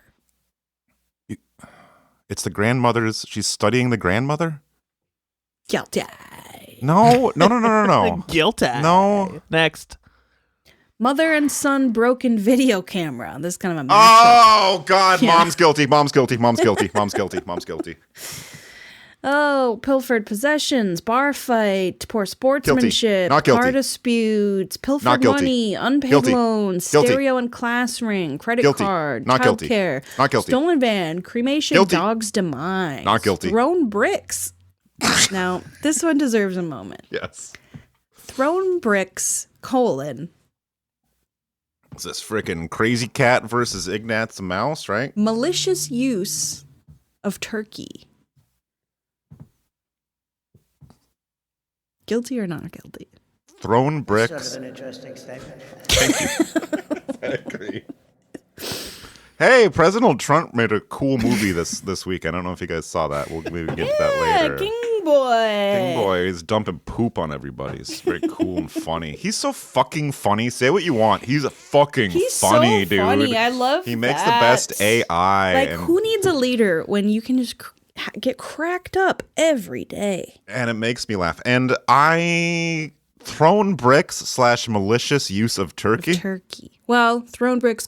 S2: It's the grandmother's. She's studying the grandmother?
S4: Guilty.
S2: No.
S5: Guilty.
S2: No.
S5: Next.
S4: Mother and son broken video camera. This is kind of a mashup.
S2: Oh, God.
S4: Yeah.
S2: Mom's guilty. Mom's guilty. Mom's guilty. Mom's guilty. Mom's guilty.
S4: Oh, pilfered possessions, bar fight, poor sportsmanship,
S2: Not guilty.
S4: car disputes,
S2: Not
S4: pilfered
S2: guilty.
S4: money, unpaid
S2: Guilty.
S4: loans,
S2: Guilty.
S4: stereo and class ring, credit
S2: Guilty.
S4: card,
S2: Not guilty.
S4: childcare,
S2: Not guilty.
S4: stolen van, cremation,
S2: Guilty.
S4: dog's demise,
S2: Not guilty.
S4: thrown bricks. Now, this one deserves a moment.
S2: Yes.
S4: Thrown bricks, :
S2: It's this freaking crazy cat versus Ignatz the mouse, right?
S4: malicious use of turkey. Guilty or not guilty?
S2: Thrown bricks.
S12: Sort of an interesting statement.
S2: Thank you. I agree. Hey, President Trump made a cool movie this week. I don't know if you guys saw that. We'll maybe get to that later.
S4: King Boy.
S2: King Boy is dumping poop on everybody. It's very cool and funny. He's so fucking funny. Say what you want. He's a fucking
S4: He's
S2: funny
S4: so
S2: dude.
S4: funny. I love
S2: He makes
S4: that.
S2: the best AI.
S4: Like,
S2: and,
S4: who needs a leader when you can just get cracked up every day?
S2: and it makes me laugh. And thrown bricks / malicious use of turkey.
S4: Turkey. Well, thrown bricks :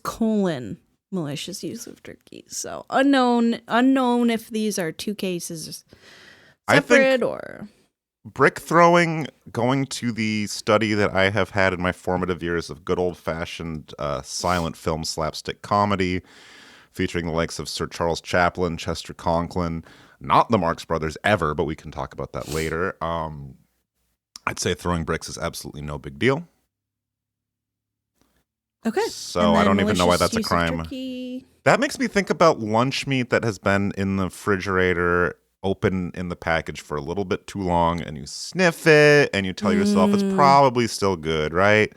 S4: malicious use of turkey. So unknown if these are two cases
S2: I think-
S4: separate or
S2: Brick throwing, going to the study that I have had in my formative years of good old-fashioned silent film slapstick comedy, featuring the likes of Sir Charles Chaplin, Chester Conklin, not the Marx Brothers ever, but we can talk about that later. I'd say throwing bricks is absolutely no big deal.
S4: okay.
S2: So
S4: And
S2: I
S4: then
S2: don't even know why
S4: malicious
S2: that's a
S4: use of
S2: crime.
S4: turkey.
S2: That makes me think about lunch meat that has been in the refrigerator, open in the package for a little bit too long, and you sniff it, and you tell yourself it's probably still good, right?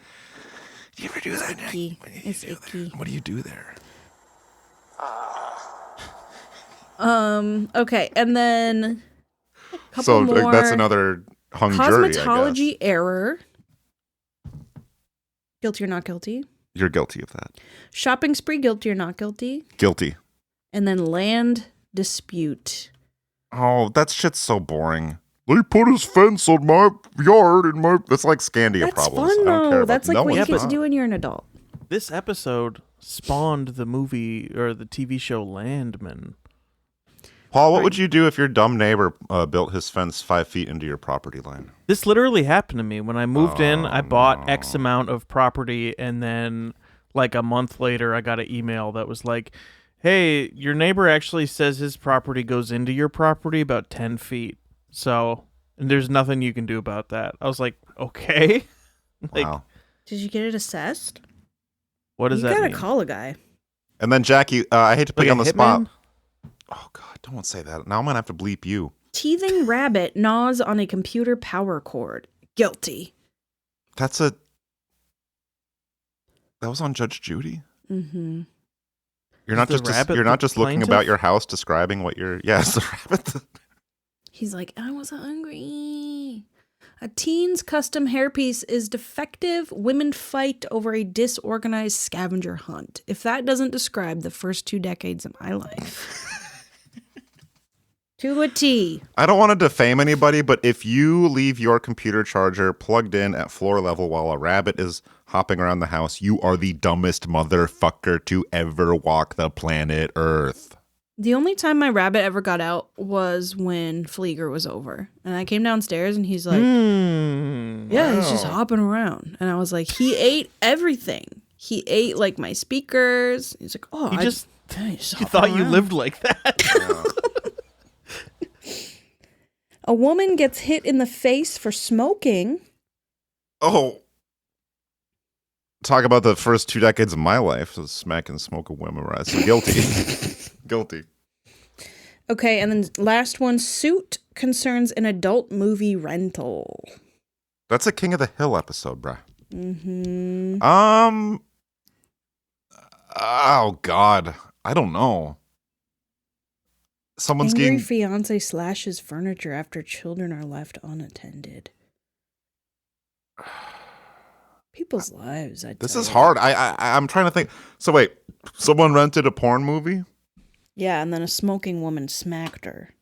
S2: Do you ever do that?
S4: Icky. It's icky.
S2: What do you do there?
S4: Okay, and then a couple
S2: So
S4: more.
S2: that's another hung jury, I guess.
S4: Cosmetology error. Guilty or not guilty?
S2: You're guilty of that.
S4: Shopping spree: guilty or not guilty?
S2: Guilty.
S4: And then land dispute.
S2: Oh, that shit's so boring. They put his fence on my yard and that's like Scandia
S4: That's
S2: problems.
S4: fun
S2: I don't care
S4: though.
S2: about-
S4: That's like
S2: No,
S4: what you
S2: it's
S4: get to
S2: not.
S4: do when you're an adult.
S5: This episode spawned the movie or the TV show Landman.
S2: Paul, what would you do if your dumb neighbor built his fence 5 feet into your property line?
S5: This literally happened to me. When I moved in, I bought X amount of property, and then like a month later, I got an email that was like, hey, your neighbor actually says his property goes into your property about 10 feet. So, and there's nothing you can do about that. I was like, okay.
S2: Wow.
S4: Did you get it assessed?
S5: What does that mean?
S4: You gotta call a guy.
S2: And then Jackie, I hate to put you on the spot.
S5: hitman?
S2: Oh God, don't say that. Now I'm gonna have to bleep you.
S4: Teething rabbit gnaws on a computer power cord. Guilty.
S2: That was on Judge Judy?
S4: Mm-hmm.
S2: You're not just looking about your house describing what you're it's the rabbit.
S4: He's like, I was hungry. A teen's custom hairpiece is defective. Women fight over a disorganized scavenger hunt. If that doesn't describe the first 2 decades of my life. To a T.
S2: I don't want to defame anybody, but if you leave your computer charger plugged in at floor level while a rabbit is hopping around the house, you are the dumbest motherfucker to ever walk the planet Earth.
S4: The only time my rabbit ever got out was when Fleeger was over. And I came downstairs and he's like, he's just hopping around. And I was like, he ate everything. He ate like my speakers. He's like, oh,
S5: you thought you lived like that.
S4: A woman gets hit in the face for smoking.
S2: Oh. Talk about the first 2 decades of my life. So smack and smoke a women. So guilty. Guilty.
S4: Okay, and then last one, suit concerns an adult movie rental.
S2: That's a King of the Hill episode, bruh.
S4: Mm-hmm.
S2: Oh, God. I don't know. Someone's
S4: Angry
S2: getting...
S4: fiance slashes furniture after children are left unattended. People's lives.
S2: This is hard. I'm trying to think. So wait, someone rented a porn movie?
S4: Yeah, and then a smoking woman smacked her.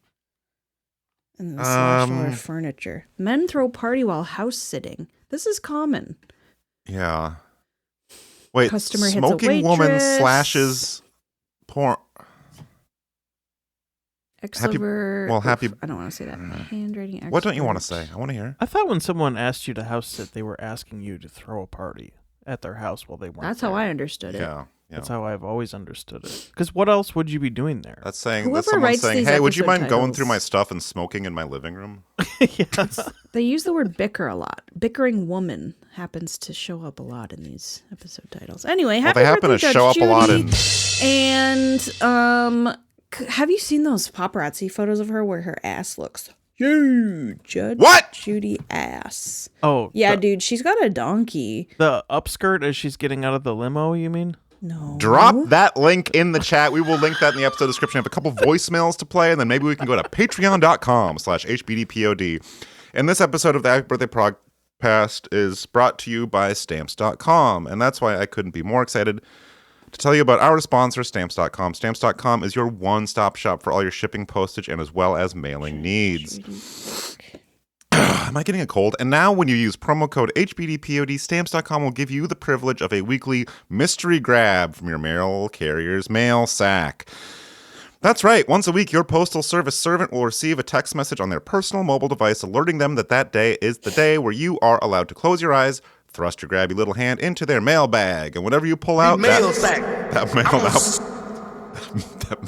S4: And then slashed all her furniture. Men throw party while house sitting. This is common.
S2: Yeah. Wait,
S4: Customer hits a
S2: smoking woman
S4: waitress.
S2: slashes porn.
S4: Happy.
S2: I
S4: don't want to say that. Handwriting.
S2: What don't you want to say? I want to hear.
S5: I thought when someone asked you to house sit, they were asking you to throw a party at their house while they weren't
S4: That's
S5: there.
S4: how I understood it.
S2: Yeah.
S5: That's how I've always understood it. Because what else would you be doing there?
S2: That's saying
S4: Whoever
S2: that's someone
S4: writes
S2: saying,
S4: these
S2: "Hey, would you
S4: episode
S2: mind going
S4: titles-
S2: through my stuff and smoking in my living room?"
S5: Yes.
S4: They use the word bicker a lot. Bickering woman happens to show up a lot in these episode titles. Anyway, happy
S2: they happen
S4: birthday,
S2: to
S4: Judge
S2: show up
S4: Judy.
S2: a lot in.
S4: And have you seen those paparazzi photos of her where her ass looks huge? Judge
S2: What?
S4: Judy ass.
S5: Oh,
S4: Yeah, dude, she's got a donkey.
S5: The upskirt as she's getting out of the limo, you mean?
S4: No.
S2: Drop that link in the chat. We will link that in the episode description. I have a couple voicemails to play, and then maybe we can go to patreon.com/HBDPOD. And this episode of the Happy Birthday Podcast is brought to you by Stamps.com. And that's why I couldn't be more excited to tell you about our sponsor, Stamps.com. Stamps.com is your one-stop shop for all your shipping, postage, and as well as mailing needs. Am I getting a cold? And now when you use promo code HBDPOD, Stamps.com will give you the privilege of a weekly mystery grab from your mail carrier's mail sack. That's right. Once a week, your postal service servant will receive a text message on their personal mobile device alerting them that that day is the day where you are allowed to close your eyes, thrust your grabby little hand into their mail bag, and whatever you pull out, that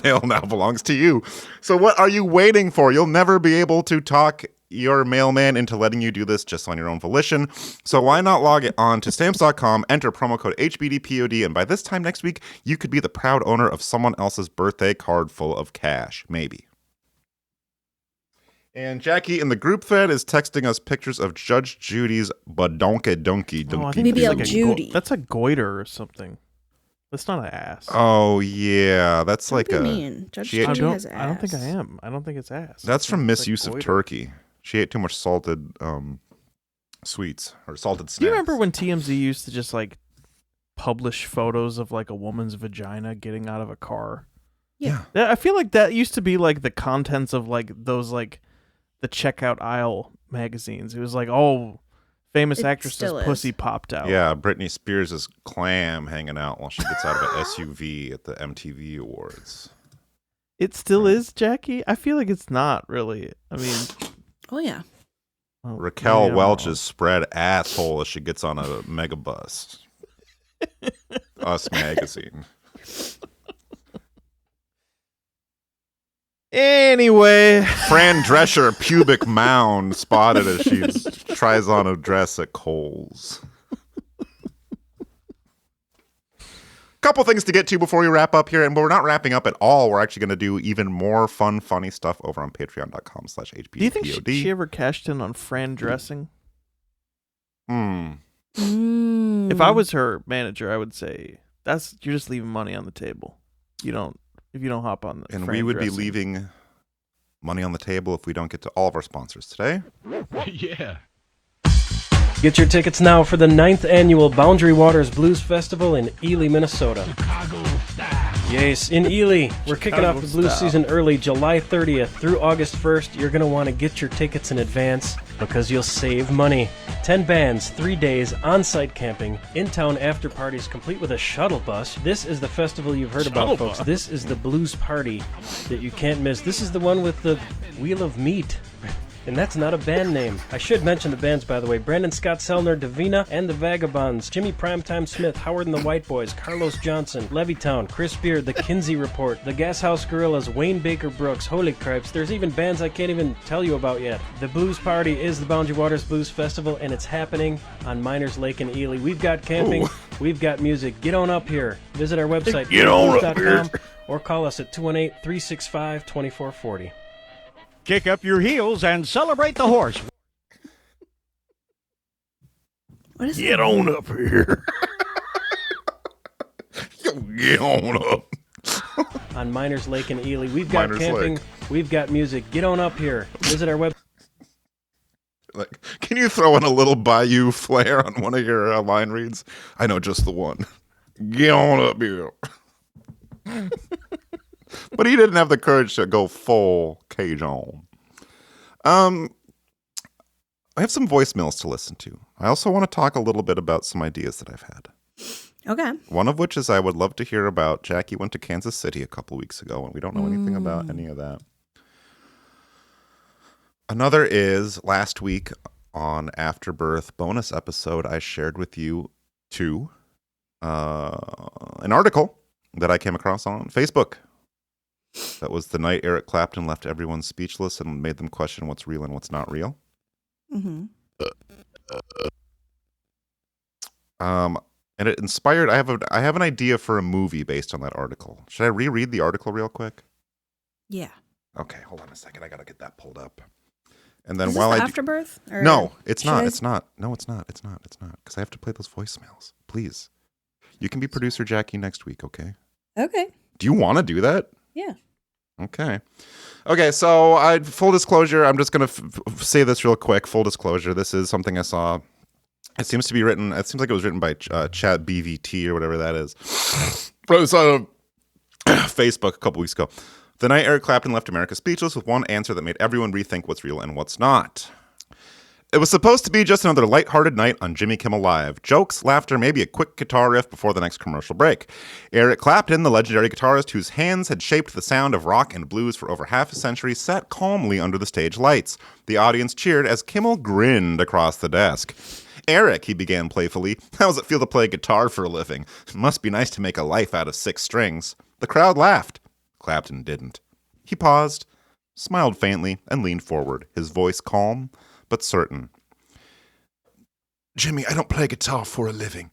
S2: mail now belongs to you. So what are you waiting for? You'll never be able to talk your mailman into letting you do this just on your own volition. So why not log it on to Stamps.com, enter promo code HBDPOD, and by this time next week, you could be the proud owner of someone else's birthday card full of cash. Maybe. And Jackie in the group thread is texting us pictures of Judge Judy's badonka donkey.
S5: Oh, I think
S4: Maybe
S5: it's
S4: a Judy.
S5: That's a goiter or something. That's not an ass.
S2: Oh, yeah. That's
S4: Don't
S2: like
S4: be
S2: a...
S4: mean. Judge
S2: she ate-
S4: Judy has ass.
S5: I don't think I am. I don't think it's ass.
S2: That's from
S5: It's
S2: misuse
S5: like
S2: of
S5: goiter.
S2: turkey. She ate too much salted sweets or salted snacks.
S5: Do you remember when TMZ used to just like publish photos of like a woman's vagina getting out of a car?
S2: Yeah.
S5: I feel like that used to be like the contents of like those like the checkout aisle magazines. It was like, oh, famous
S4: It
S5: actress's
S4: still is.
S5: pussy popped out.
S2: Yeah, Britney Spears' clam hanging out while she gets out of an SUV at the MTV Awards.
S5: It still is, Jackie? I feel like it's not really. I mean...
S4: Oh, yeah.
S2: Raquel Welch's spread asshole as she gets on a megabus. Us magazine.
S5: Anyway.
S2: Fran Drescher pubic mound spotted as she tries on a dress at Kohl's. Couple things to get to before we wrap up here, and we're not wrapping up at all. We're actually going to do even more fun, funny stuff over on patreon.com/HBPOD.
S5: Do you think she ever cashed in on Fran dressing? If I was her manager, I would say you're just leaving money on the table. If you don't hop on the
S2: And
S5: Fran
S2: we would
S5: dressing.
S2: be leaving money on the table if we don't get to all of our sponsors today.
S15: Yeah. Get your tickets now for the 9th annual Boundary Waters Blues Festival in Ely, Minnesota. Yes, in Ely. We're kicking off the blues season early, July 30th through August 1st. You're going to want to get your tickets in advance because you'll save money. 10 bands, 3 days, on-site camping, in-town after parties complete with a shuttle bus. This is the festival you've heard about, folks. This is the blues party that you can't miss. This is the one with the Wheel of Meat. And that's not a band name. I should mention the bands, by the way. Brandon Scott Sellner, Davina and the Vagabonds, Jimmy Primetime Smith, Howard and the White Boys, Carlos Johnson, Levittown, Chris Beard, The Kinsey Report, The Gashouse Gorillas, Wayne Baker Brooks, Holy Cripes. There's even bands I can't even tell you about yet. The Blues Party is the Boundary Waters Blues Festival, and it's happening on Miners Lake in Ely. We've got camping. Ooh. We've got music. Get on up here. Visit our website, blues.com, or call us at 218-365-2440.
S6: Kick up your heels and celebrate the horse.
S4: What is
S2: Get on up here. Get on up.
S15: On Miners Lake in Ely. We've got
S2: Miners
S15: camping.
S2: Lake.
S15: We've got music. Get on up here. Visit our website.
S2: Like, can you throw in a little Bayou flair on one of your line reads? I know just the one. Get on up here. But he didn't have the courage to go full Cajun. I have some voicemails to listen to. I also want to talk a little bit about some ideas that I've had.
S4: Okay.
S2: One of which is I would love to hear about Jackie went to Kansas City a couple weeks ago, and we don't know anything about any of that. Another is last week on Afterbirth bonus episode, I shared with you an article that I came across on Facebook. That was the night Eric Clapton left everyone speechless and made them question what's real and what's not real.
S4: Mm-hmm.
S2: And it inspired. I have an idea for a movie based on that article. Should I reread the article real quick?
S4: Yeah.
S2: Okay, hold on a second. I gotta get that pulled up. And then
S4: Is
S2: while
S4: this
S2: I
S4: Afterbirth? Or
S2: no, it's not.
S4: I-
S2: It's not. No, it's not. It's not. It's not. Because I have to play those voicemails. Please, you can be producer Jackie next week. Okay.
S4: Okay.
S2: Do you want to do that?
S4: Yeah.
S2: Okay. So full disclosure, I'm just going to say this real quick. Full disclosure, this is something I saw. It seems like it was written by Chat BVT or whatever that is. But it was on Facebook a couple weeks ago. The night Eric Clapton left America speechless with one answer that made everyone rethink what's real and what's not. It was supposed to be just another lighthearted night on Jimmy Kimmel Live. Jokes, laughter, maybe a quick guitar riff before the next commercial break. Eric Clapton, the legendary guitarist whose hands had shaped the sound of rock and blues for over half a century, sat calmly under the stage lights. The audience cheered as Kimmel grinned across the desk. Eric, he began playfully, how does it feel to play guitar for a living? It must be nice to make a life out of 6 strings. The crowd laughed. Clapton didn't. He paused, smiled faintly, and leaned forward, his voice calm but certain. Jimmy, I don't play guitar for a living.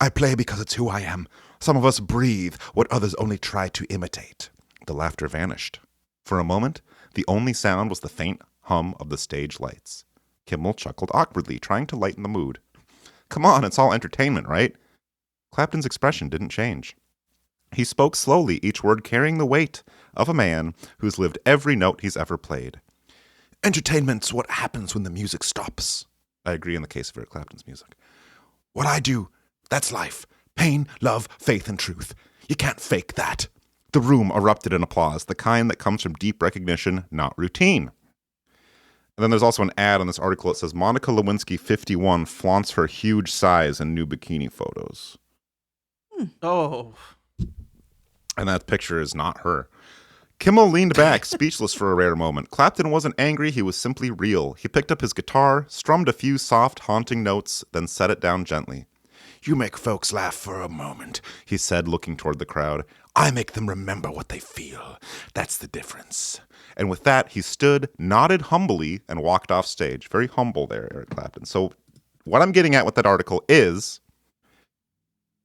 S2: I play because it's who I am. Some of us breathe what others only try to imitate. The laughter vanished. For a moment, the only sound was the faint hum of the stage lights. Kimmel chuckled awkwardly, trying to lighten the mood. Come on, it's all entertainment, right? Clapton's expression didn't change. He spoke slowly, each word carrying the weight of a man who's lived every note he's ever played. Entertainment's what happens when the music stops. I agree in the case of Eric Clapton's music. What I do, that's life. Pain, love, faith, and truth. You can't fake that. The room erupted in applause, the kind that comes from deep recognition, not routine. And then there's also an ad on this article that says Monica Lewinsky, 51, flaunts her huge size in new bikini photos.
S5: Oh.
S2: And that picture is not her. Kimmel leaned back, speechless for a rare moment. Clapton wasn't angry, he was simply real. He picked up his guitar, strummed a few soft, haunting notes, then set it down gently. You make folks laugh for a moment, he said, looking toward the crowd. I make them remember what they feel. That's the difference. And with that, he stood, nodded humbly, and walked off stage. Very humble there, Eric Clapton. So what I'm getting at with that article is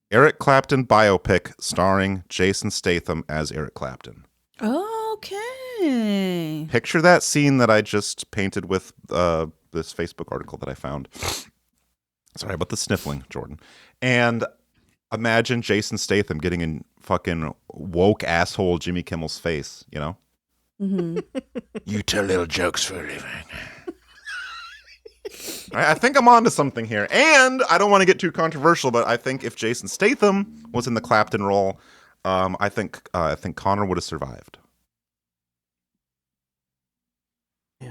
S2: Eric Clapton biopic starring Jason Statham as Eric Clapton.
S4: Okay.
S2: Picture that scene that I just painted with this Facebook article that I found. Sorry about the sniffling, Jordan. And imagine Jason Statham getting in fucking woke asshole Jimmy Kimmel's face, you know?
S4: Mm-hmm.
S2: You tell little jokes for a living. I think I'm onto something here. And I don't want to get too controversial, but I think if Jason Statham was in the Clapton role, I think Connor would have survived.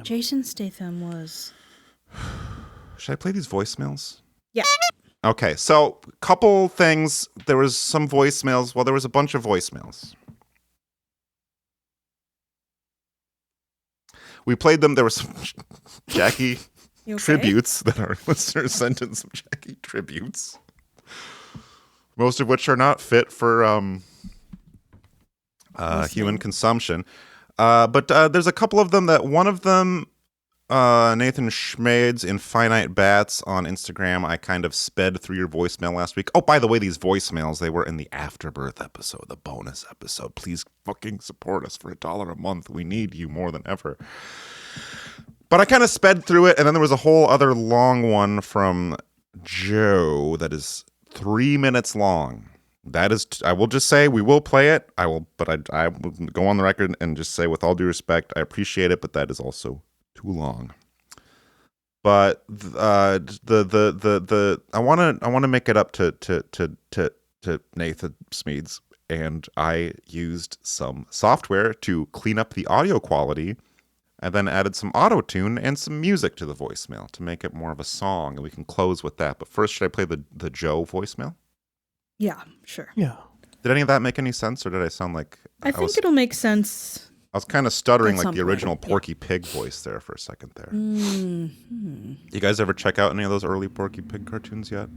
S4: Jason Statham was...
S2: Should I play these voicemails?
S4: Yeah.
S2: Okay, so couple things. There was some voicemails. Well, there was a bunch of voicemails. We played them. There were some Jackie tributes that our listeners sent in, some Jackie tributes. Most of which are not fit for human consumption. But there's a couple of them that one of them, Nathan Schmades in Finite Bats on Instagram, I kind of sped through your voicemail last week. Oh, by the way, these voicemails, they were in the Afterbirth episode, the bonus episode. Please fucking support us for $1 a month. We need you more than ever. But I kind of sped through it, and then there was a whole other long one from Joe that is 3 minutes long. That is, I will just say, we will play it. I will go on the record and just say, with all due respect, I appreciate it, but that is also too long. But I want to make it up to Nathan Smedes, and I used some software to clean up the audio quality, and then added some auto-tune and some music to the voicemail to make it more of a song, and we can close with that. But first, should I play the Joe voicemail?
S4: Yeah, sure.
S5: Yeah.
S2: Did any of that make any sense, or did I sound like...
S4: I think it'll make sense.
S2: I was kind of stuttering like the original Porky Pig voice there for a second there.
S4: Mm-hmm.
S2: You guys ever check out any of those early Porky Pig cartoons yet?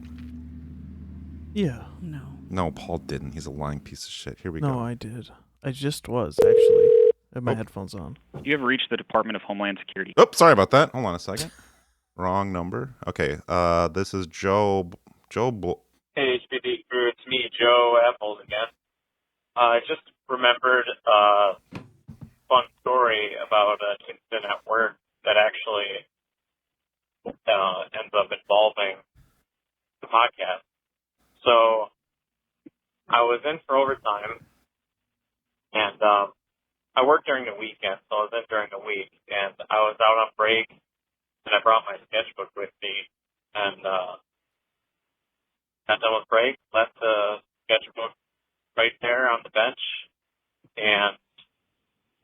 S5: Yeah.
S4: No.
S2: No, Paul didn't. He's a lying piece of shit. Here we go.
S5: No, I did. I just was, actually. I had my headphones on.
S16: You have reached the Department of Homeland Security.
S2: Oops, sorry about that. Hold on a second. Wrong number. Okay, this is Joe.
S17: Hey, HBD crew, it's me, Joe Apples again. I just remembered a fun story about an incident at work that actually ends up involving the podcast. So I was in for overtime, and I work during the weekend, so I was in during the week, and I was out on break, and I brought my sketchbook with me, and got done with break, left the sketchbook right there on the bench, and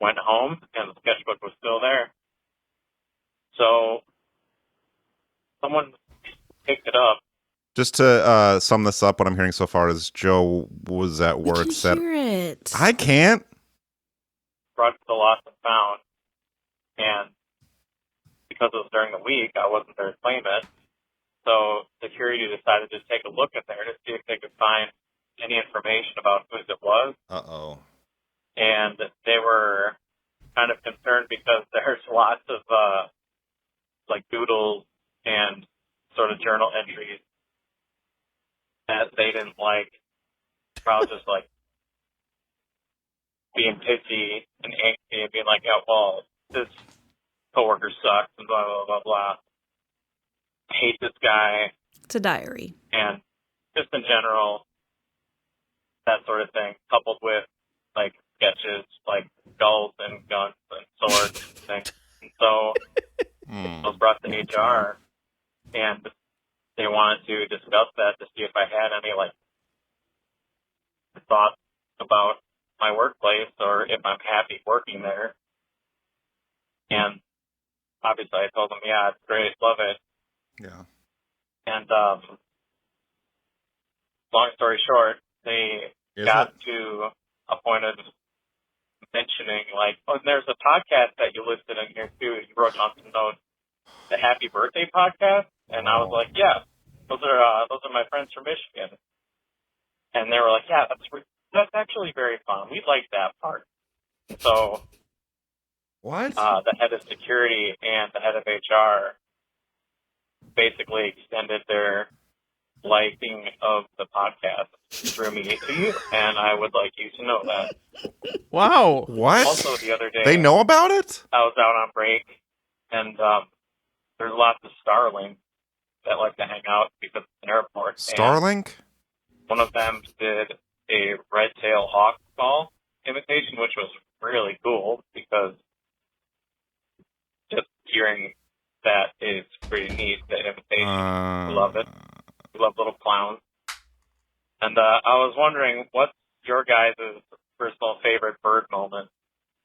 S17: went home, and the sketchbook was still there. So someone picked it up.
S2: Just to sum this up, what I'm hearing so far is Joe was at work.
S4: Hear it.
S2: I can't.
S17: Brought it to the lost and found, and because it was during the week, I wasn't there to claim it. So security decided to take a look at there to see if they could find any information about whose it was.
S2: Uh-oh.
S17: And they were kind of concerned because there's lots of like doodles and sort of journal entries that they didn't like. Probably just like being pissy and angry and being like, oh, well, this coworker sucks and blah, blah, blah, blah. I hate this guy.
S4: It's a diary.
S17: And just in general, that sort of thing, coupled with like sketches, like skulls and guns and swords and things. And so I was brought to HR, and they wanted to discuss that to see if I had any like thoughts about my workplace or if I'm happy working there. And obviously I told them, yeah, it's great, love it.
S2: Yeah.
S17: And long story short, they got to a point of mentioning, like, oh, and there's a podcast that you listed in here too. You wrote on some notes, the Happy Birthday podcast, and I was like, yeah, those are my friends from Michigan, and they were like, yeah, that's actually very fun. We like that part. So,
S2: what?
S17: The head of security and the head of HR basically extended their liking of the podcast through me to you, and I would like you to know that.
S5: Wow.
S2: What?
S17: Also, the other day,
S2: They know about it?
S17: I was out on break, and there's lots of Starlink that like to hang out because it's an airport.
S2: Starlink?
S17: And one of them did a red-tailed hawk call imitation, which was really cool because just hearing that is pretty neat, the imitation. I love it. We love little clowns. And I was wondering, what's your guys' personal favorite bird moment?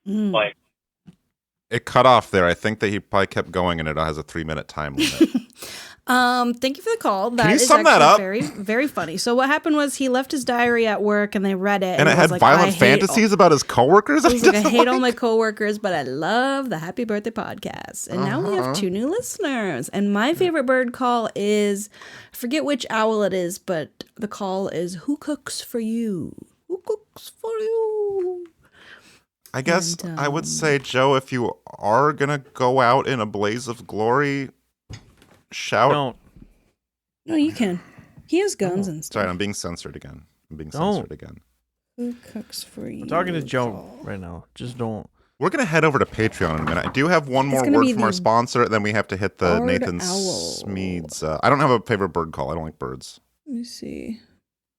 S17: Like,
S2: it cut off there. I think that he probably kept going, and it has a 3-minute time limit.
S4: Thank you for the call. That
S2: Can you
S4: is
S2: sum that up?
S4: very, very funny. So what happened was he left his diary at work, and they read it,
S2: And it
S4: was
S2: had
S4: like,
S2: violent fantasies about his coworkers?
S4: He was like, I hate all my coworkers, but I love the Happy Birthday podcast. And now we have 2 new listeners. And my favorite bird call is, I forget which owl it is, but the call is, who cooks for you? Who cooks for you?
S2: I guess I would say, Joe, if you are going to go out in a blaze of glory, shout.
S5: Don't.
S4: No, you can. He has guns and stuff.
S2: Sorry, I'm being censored again.
S4: Who cooks for you?
S5: I'm talking to Joe right now. Just don't.
S2: We're going to head over to Patreon in a minute. I do have one more
S4: gonna
S2: word
S4: be
S2: from our
S4: the
S2: sponsor, then we have to hit the
S4: Barred
S2: Nathan
S4: Owl.
S2: Smeeds. I don't have a favorite bird call. I don't like birds.
S4: Let me see.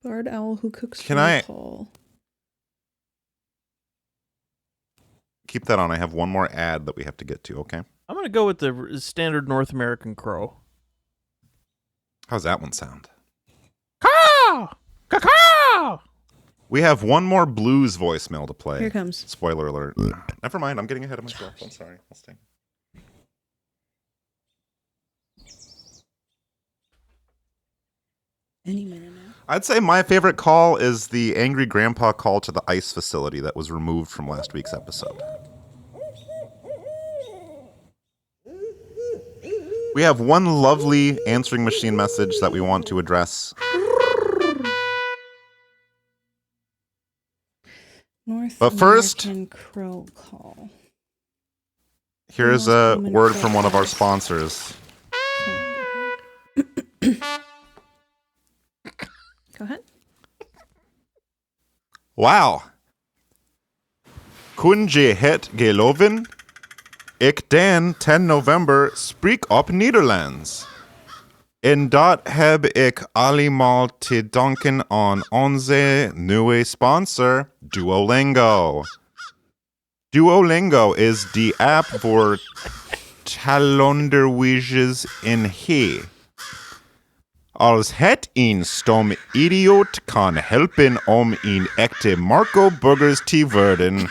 S4: Barred owl who cooks
S2: Can
S4: for
S2: I-
S4: you call.
S2: Keep that on. I have one more ad that we have to get to, okay?
S5: I'm going to go with the standard North American crow.
S2: How's that one sound?
S5: Caw! Caw!
S2: We have one more blues voicemail to play.
S4: Here it comes.
S2: Spoiler alert. Never mind. I'm getting ahead of myself. I'm sorry. I'll stay.
S4: Any minute now.
S2: I'd say my favorite call is the angry grandpa call to the ice facility that was removed from last week's episode. We have one lovely answering machine message that we want to address.
S4: North
S2: But first-
S4: American crow call.
S2: Here's a word from one of our sponsors.
S4: Go ahead.
S2: Wow. Kun je het geloven? Ik den 10 november spreek op Nederlands. En dat heb ik allemaal te danken aan onze nieuwe sponsor, Duolingo. Duolingo is die app voor talonderwijzers in he. Als het een stom idioot kan helpen om een echte Marco Burgers te worden,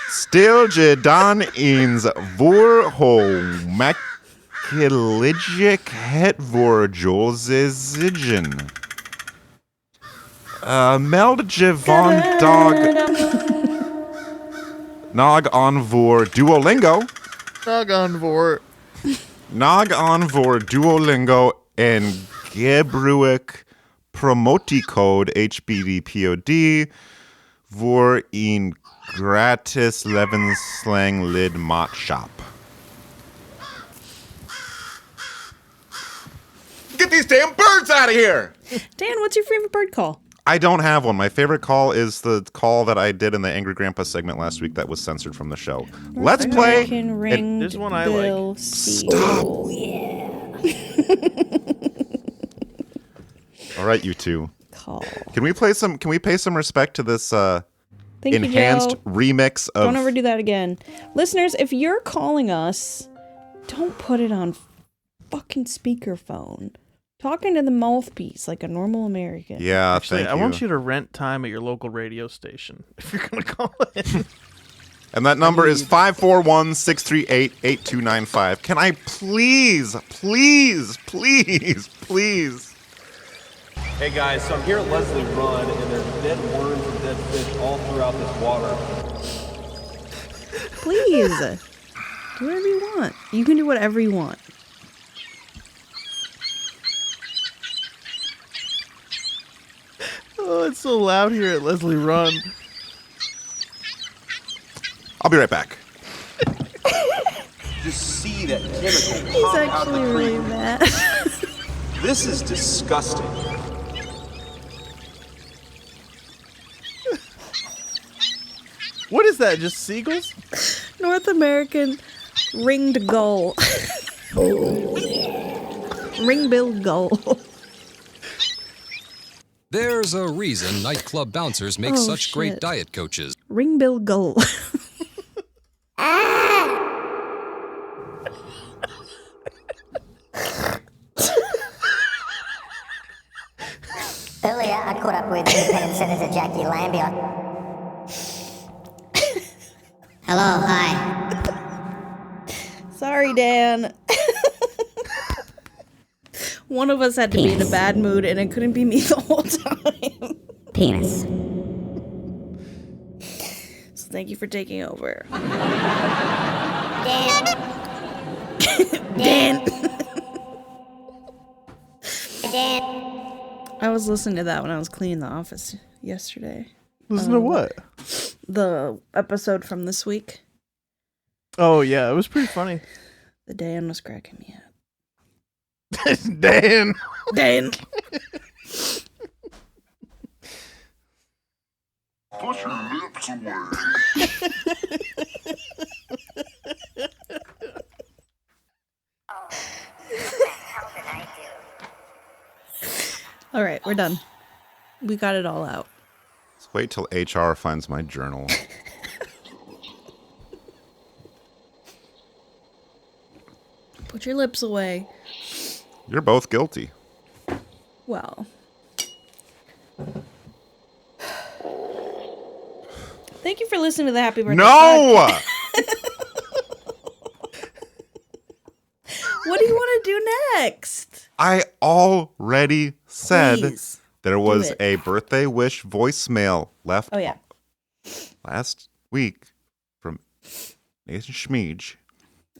S2: stel je dan eens voor hoe makkelijk het voor Jose zitten. Meld je vandaag nog aan voor Duolingo. Nog aan voor Duolingo en gebruik promotiecode HBDPOD voor een gratis levensslang lidmaatschap. Get these damn birds out of here!
S4: Dan, what's your favorite bird call?
S2: I don't have one. My favorite call is the call that I did in the Angry Grandpa segment last week that was censored from the show. Let's play.
S4: Ring
S5: There's one I
S4: Bill
S5: like.
S4: Stop.
S2: All right, you two.
S4: Call.
S2: Can we pay some respect to this
S4: Thank
S2: enhanced
S4: you, Joe.
S2: remix of
S4: Don't ever do that again. Listeners, if you're calling us, don't put it on fucking speakerphone. Talking to the mouthpiece like a normal American.
S2: Yeah,
S5: Actually,
S2: thank
S5: I
S2: you.
S5: want you to rent time at your local radio station if you're going to call in.
S2: And that number is 541-638-8295. Can I please,
S18: Hey guys, so I'm here at Leslie Run, and there's dead worms and dead fish all throughout this water.
S4: Please. Do whatever you want. You can do whatever you want.
S5: Oh, it's so loud here at Leslie Run.
S2: I'll be right back.
S18: Just see that chemical
S4: He's
S18: pop out of
S4: actually
S18: the
S4: really
S18: creek.
S4: mad.
S18: This is disgusting.
S5: What is that? Just seagulls?
S4: North American ringed gull. Ring-billed gull.
S19: There's a reason nightclub bouncers make such great diet coaches.
S4: Ring-billed gull.
S20: Earlier, I caught up with Independent Senator Jackie Lambia. Hello, hi.
S4: Sorry, Dan. One of us had to be in a bad mood, and it couldn't be me the whole time.
S20: Penis.
S4: So thank you for taking over.
S20: Dan.
S4: Dan.
S20: Dan.
S4: I was listening to that when I was cleaning the office yesterday.
S5: Listen to what?
S4: The episode from this week.
S5: Oh, yeah. It was pretty funny.
S4: The Dan was cracking me up.
S5: Dan.
S4: Dan.
S3: Put your lips away.
S4: All right, we're done. We got it all out.
S2: Let's wait till HR finds my journal.
S4: Put your lips away.
S2: You're both guilty.
S4: Well. Thank you for listening to the Happy Birthday
S2: No!
S4: podcast. What do you want to do next?
S2: I already said
S4: Please,
S2: there was
S4: it.
S2: a birthday wish voicemail left
S4: Oh, yeah.
S2: last week from Nathan Schmeege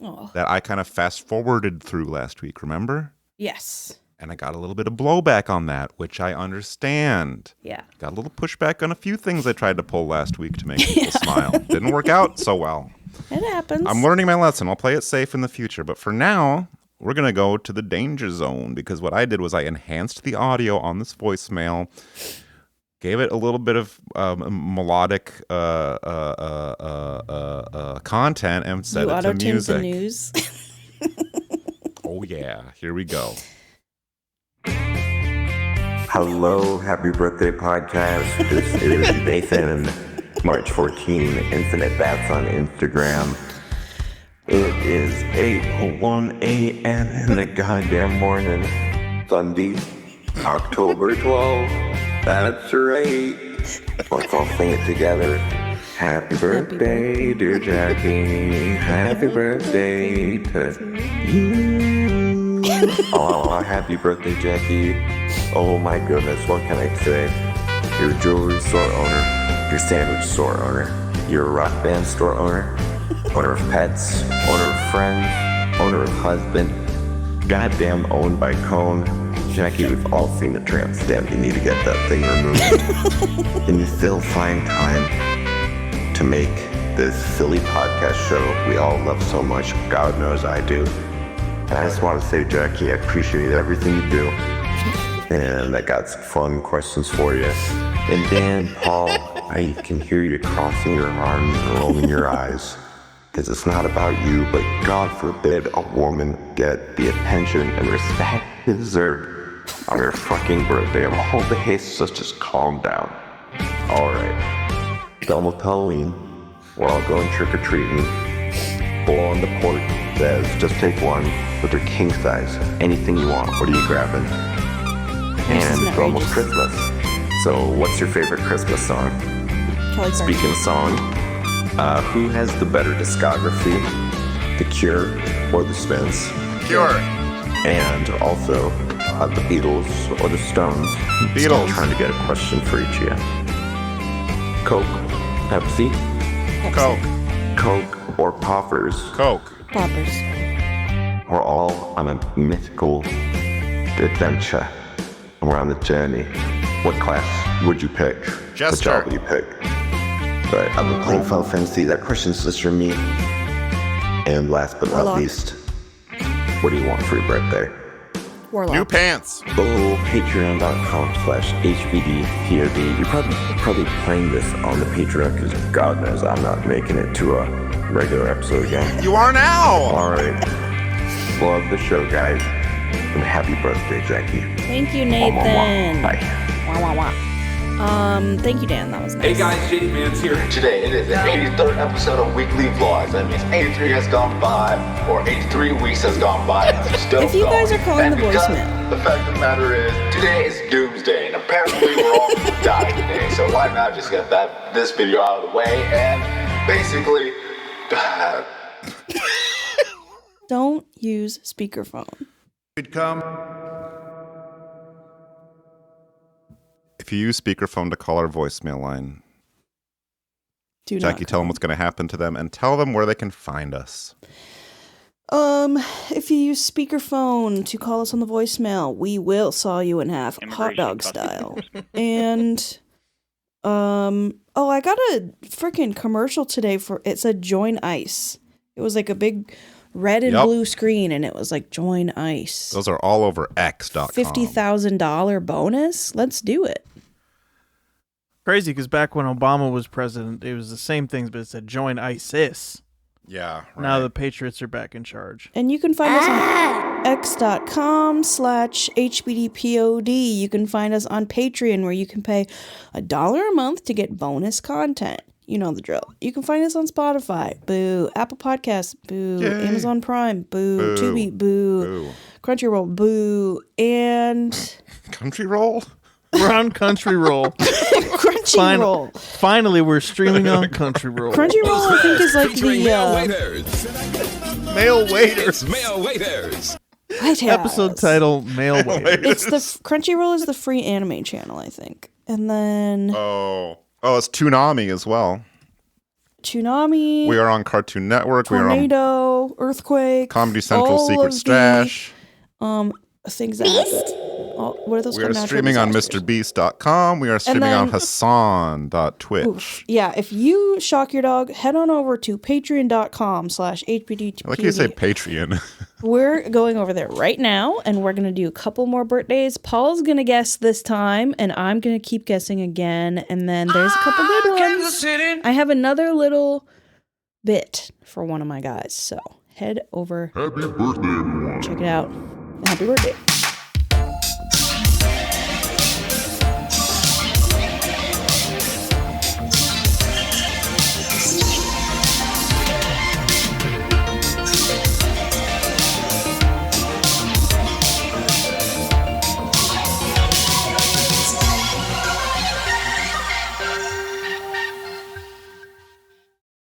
S4: Oh.
S2: that I kind of fast forwarded through last week, remember?
S4: Yes.
S2: And I got a little bit of blowback on that, which I understand.
S4: Yeah.
S2: Got a little pushback on a few things I tried to pull last week to make people smile. Didn't work out so well.
S4: It happens.
S2: I'm learning my lesson. I'll play it safe in the future. But for now, we're going to go to the danger zone because what I did was I enhanced the audio on this voicemail, gave it a little bit of melodic content, and set
S4: You
S2: it to
S4: auto-tuned
S2: music.
S4: the news.
S2: Oh, yeah. Here we go.
S21: Hello, happy birthday podcast. This is Nathan, March 14, Infinite Bats on Instagram. It is 8:01 a.m. in the goddamn morning. Sunday, October 12th. That's right. Let's all sing it together. Happy birthday, dear Jackie. Happy birthday to you. Oh, happy birthday, Jackie. Oh my goodness, what can I say? You're a jewelry store owner, you're a sandwich store owner, you're a rock band store owner, owner of pets, owner of friends, owner of husband, goddamn owned by Cone. Jackie, we've all seen the tramp stamp. You need to get that thing removed. And you still find time to make this silly podcast show we all love so much. God knows I do. And I just want to say, Jackie, I appreciate everything you do. And I got some fun questions for you. And Dan, Paul, I can hear you crossing your arms and rolling your eyes. Because it's not about you, but God forbid a woman get the attention and respect deserved on her fucking birthday of all days. So just calm down. Alright. Done with Halloween. We're all going trick-or-treating. Bull on the porch says, just take one with her king size. Anything you want. What are you grabbing? And it's almost Christmas. So what's your favorite Christmas song?
S4: Kelly
S21: Speaking of song, Who has the better discography, The Cure or The Smiths?
S2: Cure.
S21: And also, the Beatles or The Stones?
S2: Beatles.
S21: I'm trying to get a question for each of you. Coke, Pepsi, Coke or Poppers?
S2: Coke.
S4: Poppers.
S21: We're all on a mythical adventure. And we're on the journey. What class would you pick?
S2: Jester.
S21: What job would you pick? Right, I've been playing Final Fantasy. That question's just for me. And last but not
S4: Warlock.
S21: least, what do you want for your birthday?
S4: Warlock.
S2: New pants.
S21: Patreon.com/HBDPOD. You're probably playing this on the Patreon because God knows I'm not making it to a regular episode again.
S2: You are now.
S21: All right. Love the show, guys. And happy birthday, Jackie.
S4: Thank you, Nathan.
S21: Bye.
S4: Wah, wah, wah. Thank you, Dan. That was nice.
S1: Hey guys, JD Man's here. Today it is the 83rd episode of Weekly Vlogs. That means 83 has gone by, or 83 weeks has gone by. And it's still
S4: If you guys are calling
S1: and
S4: the voicemail.
S1: The fact of the matter is, today is Doomsday, and apparently we're all going to die today. So why not just get this video out of the way and basically.
S4: Don't use speakerphone.
S2: If you use speakerphone to call our voicemail line,
S4: Do
S2: Jackie,
S4: not
S2: tell them what's going to happen to them and tell them where they can find us.
S4: If you use speakerphone to call us on the voicemail, we will saw you in half, hot dog style. And, I got a freaking commercial today for, it said Join Ice. It was like a big red and blue screen, and it was like Join Ice.
S2: Those are all over X.com.
S4: $50,000 bonus. Let's do it.
S5: Crazy, because back when Obama was president, it was the same things, but it said Join ISIS.
S2: Yeah. Right.
S5: Now the Patriots are back in charge.
S4: And you can find us on x.com/HBDPOD. You can find us on Patreon, where you can pay $1 a month to get bonus content. You know the drill. You can find us on Spotify, boo. Apple Podcasts, boo.
S2: Yay.
S4: Amazon Prime, boo.
S2: Boo.
S4: Tubi, boo. Crunchyroll, boo. And
S2: Crunchyroll?
S5: We're on Crunchyroll.
S4: Crunchyroll.
S5: Finally, we're streaming on Crunchyroll.
S4: Crunchyroll, I think, is like
S13: Featuring
S4: the
S13: male waiters.
S2: Male waiters.
S13: It's male waiters.
S5: Episode title: Male Waiters.
S4: It's the Crunchyroll is the free anime channel, I think. And then
S2: it's Toonami as well.
S4: Toonami.
S2: We are on Cartoon Network.
S4: Tornado, Earthquake,
S2: Comedy Central,
S4: all
S2: Secret
S4: of
S2: Stash.
S4: The, things that happen. What are those
S2: We
S4: called?
S2: are
S4: Natural
S2: streaming on
S4: disasters.
S2: MrBeast.com. We are streaming on Hassan.twitch.
S4: Oof. Yeah, if you shock your dog, head on over to patreon.com/HBD.
S2: I like you say Patreon.
S4: We're going over there right now, and we're going to do a couple more birthdays. Paul's going to guess this time, and I'm going to keep guessing again. And then there's a couple good ones. I have another little bit for one of my guys. So head over.
S3: Happy birthday, everyone.
S4: Check it out. Happy birthday.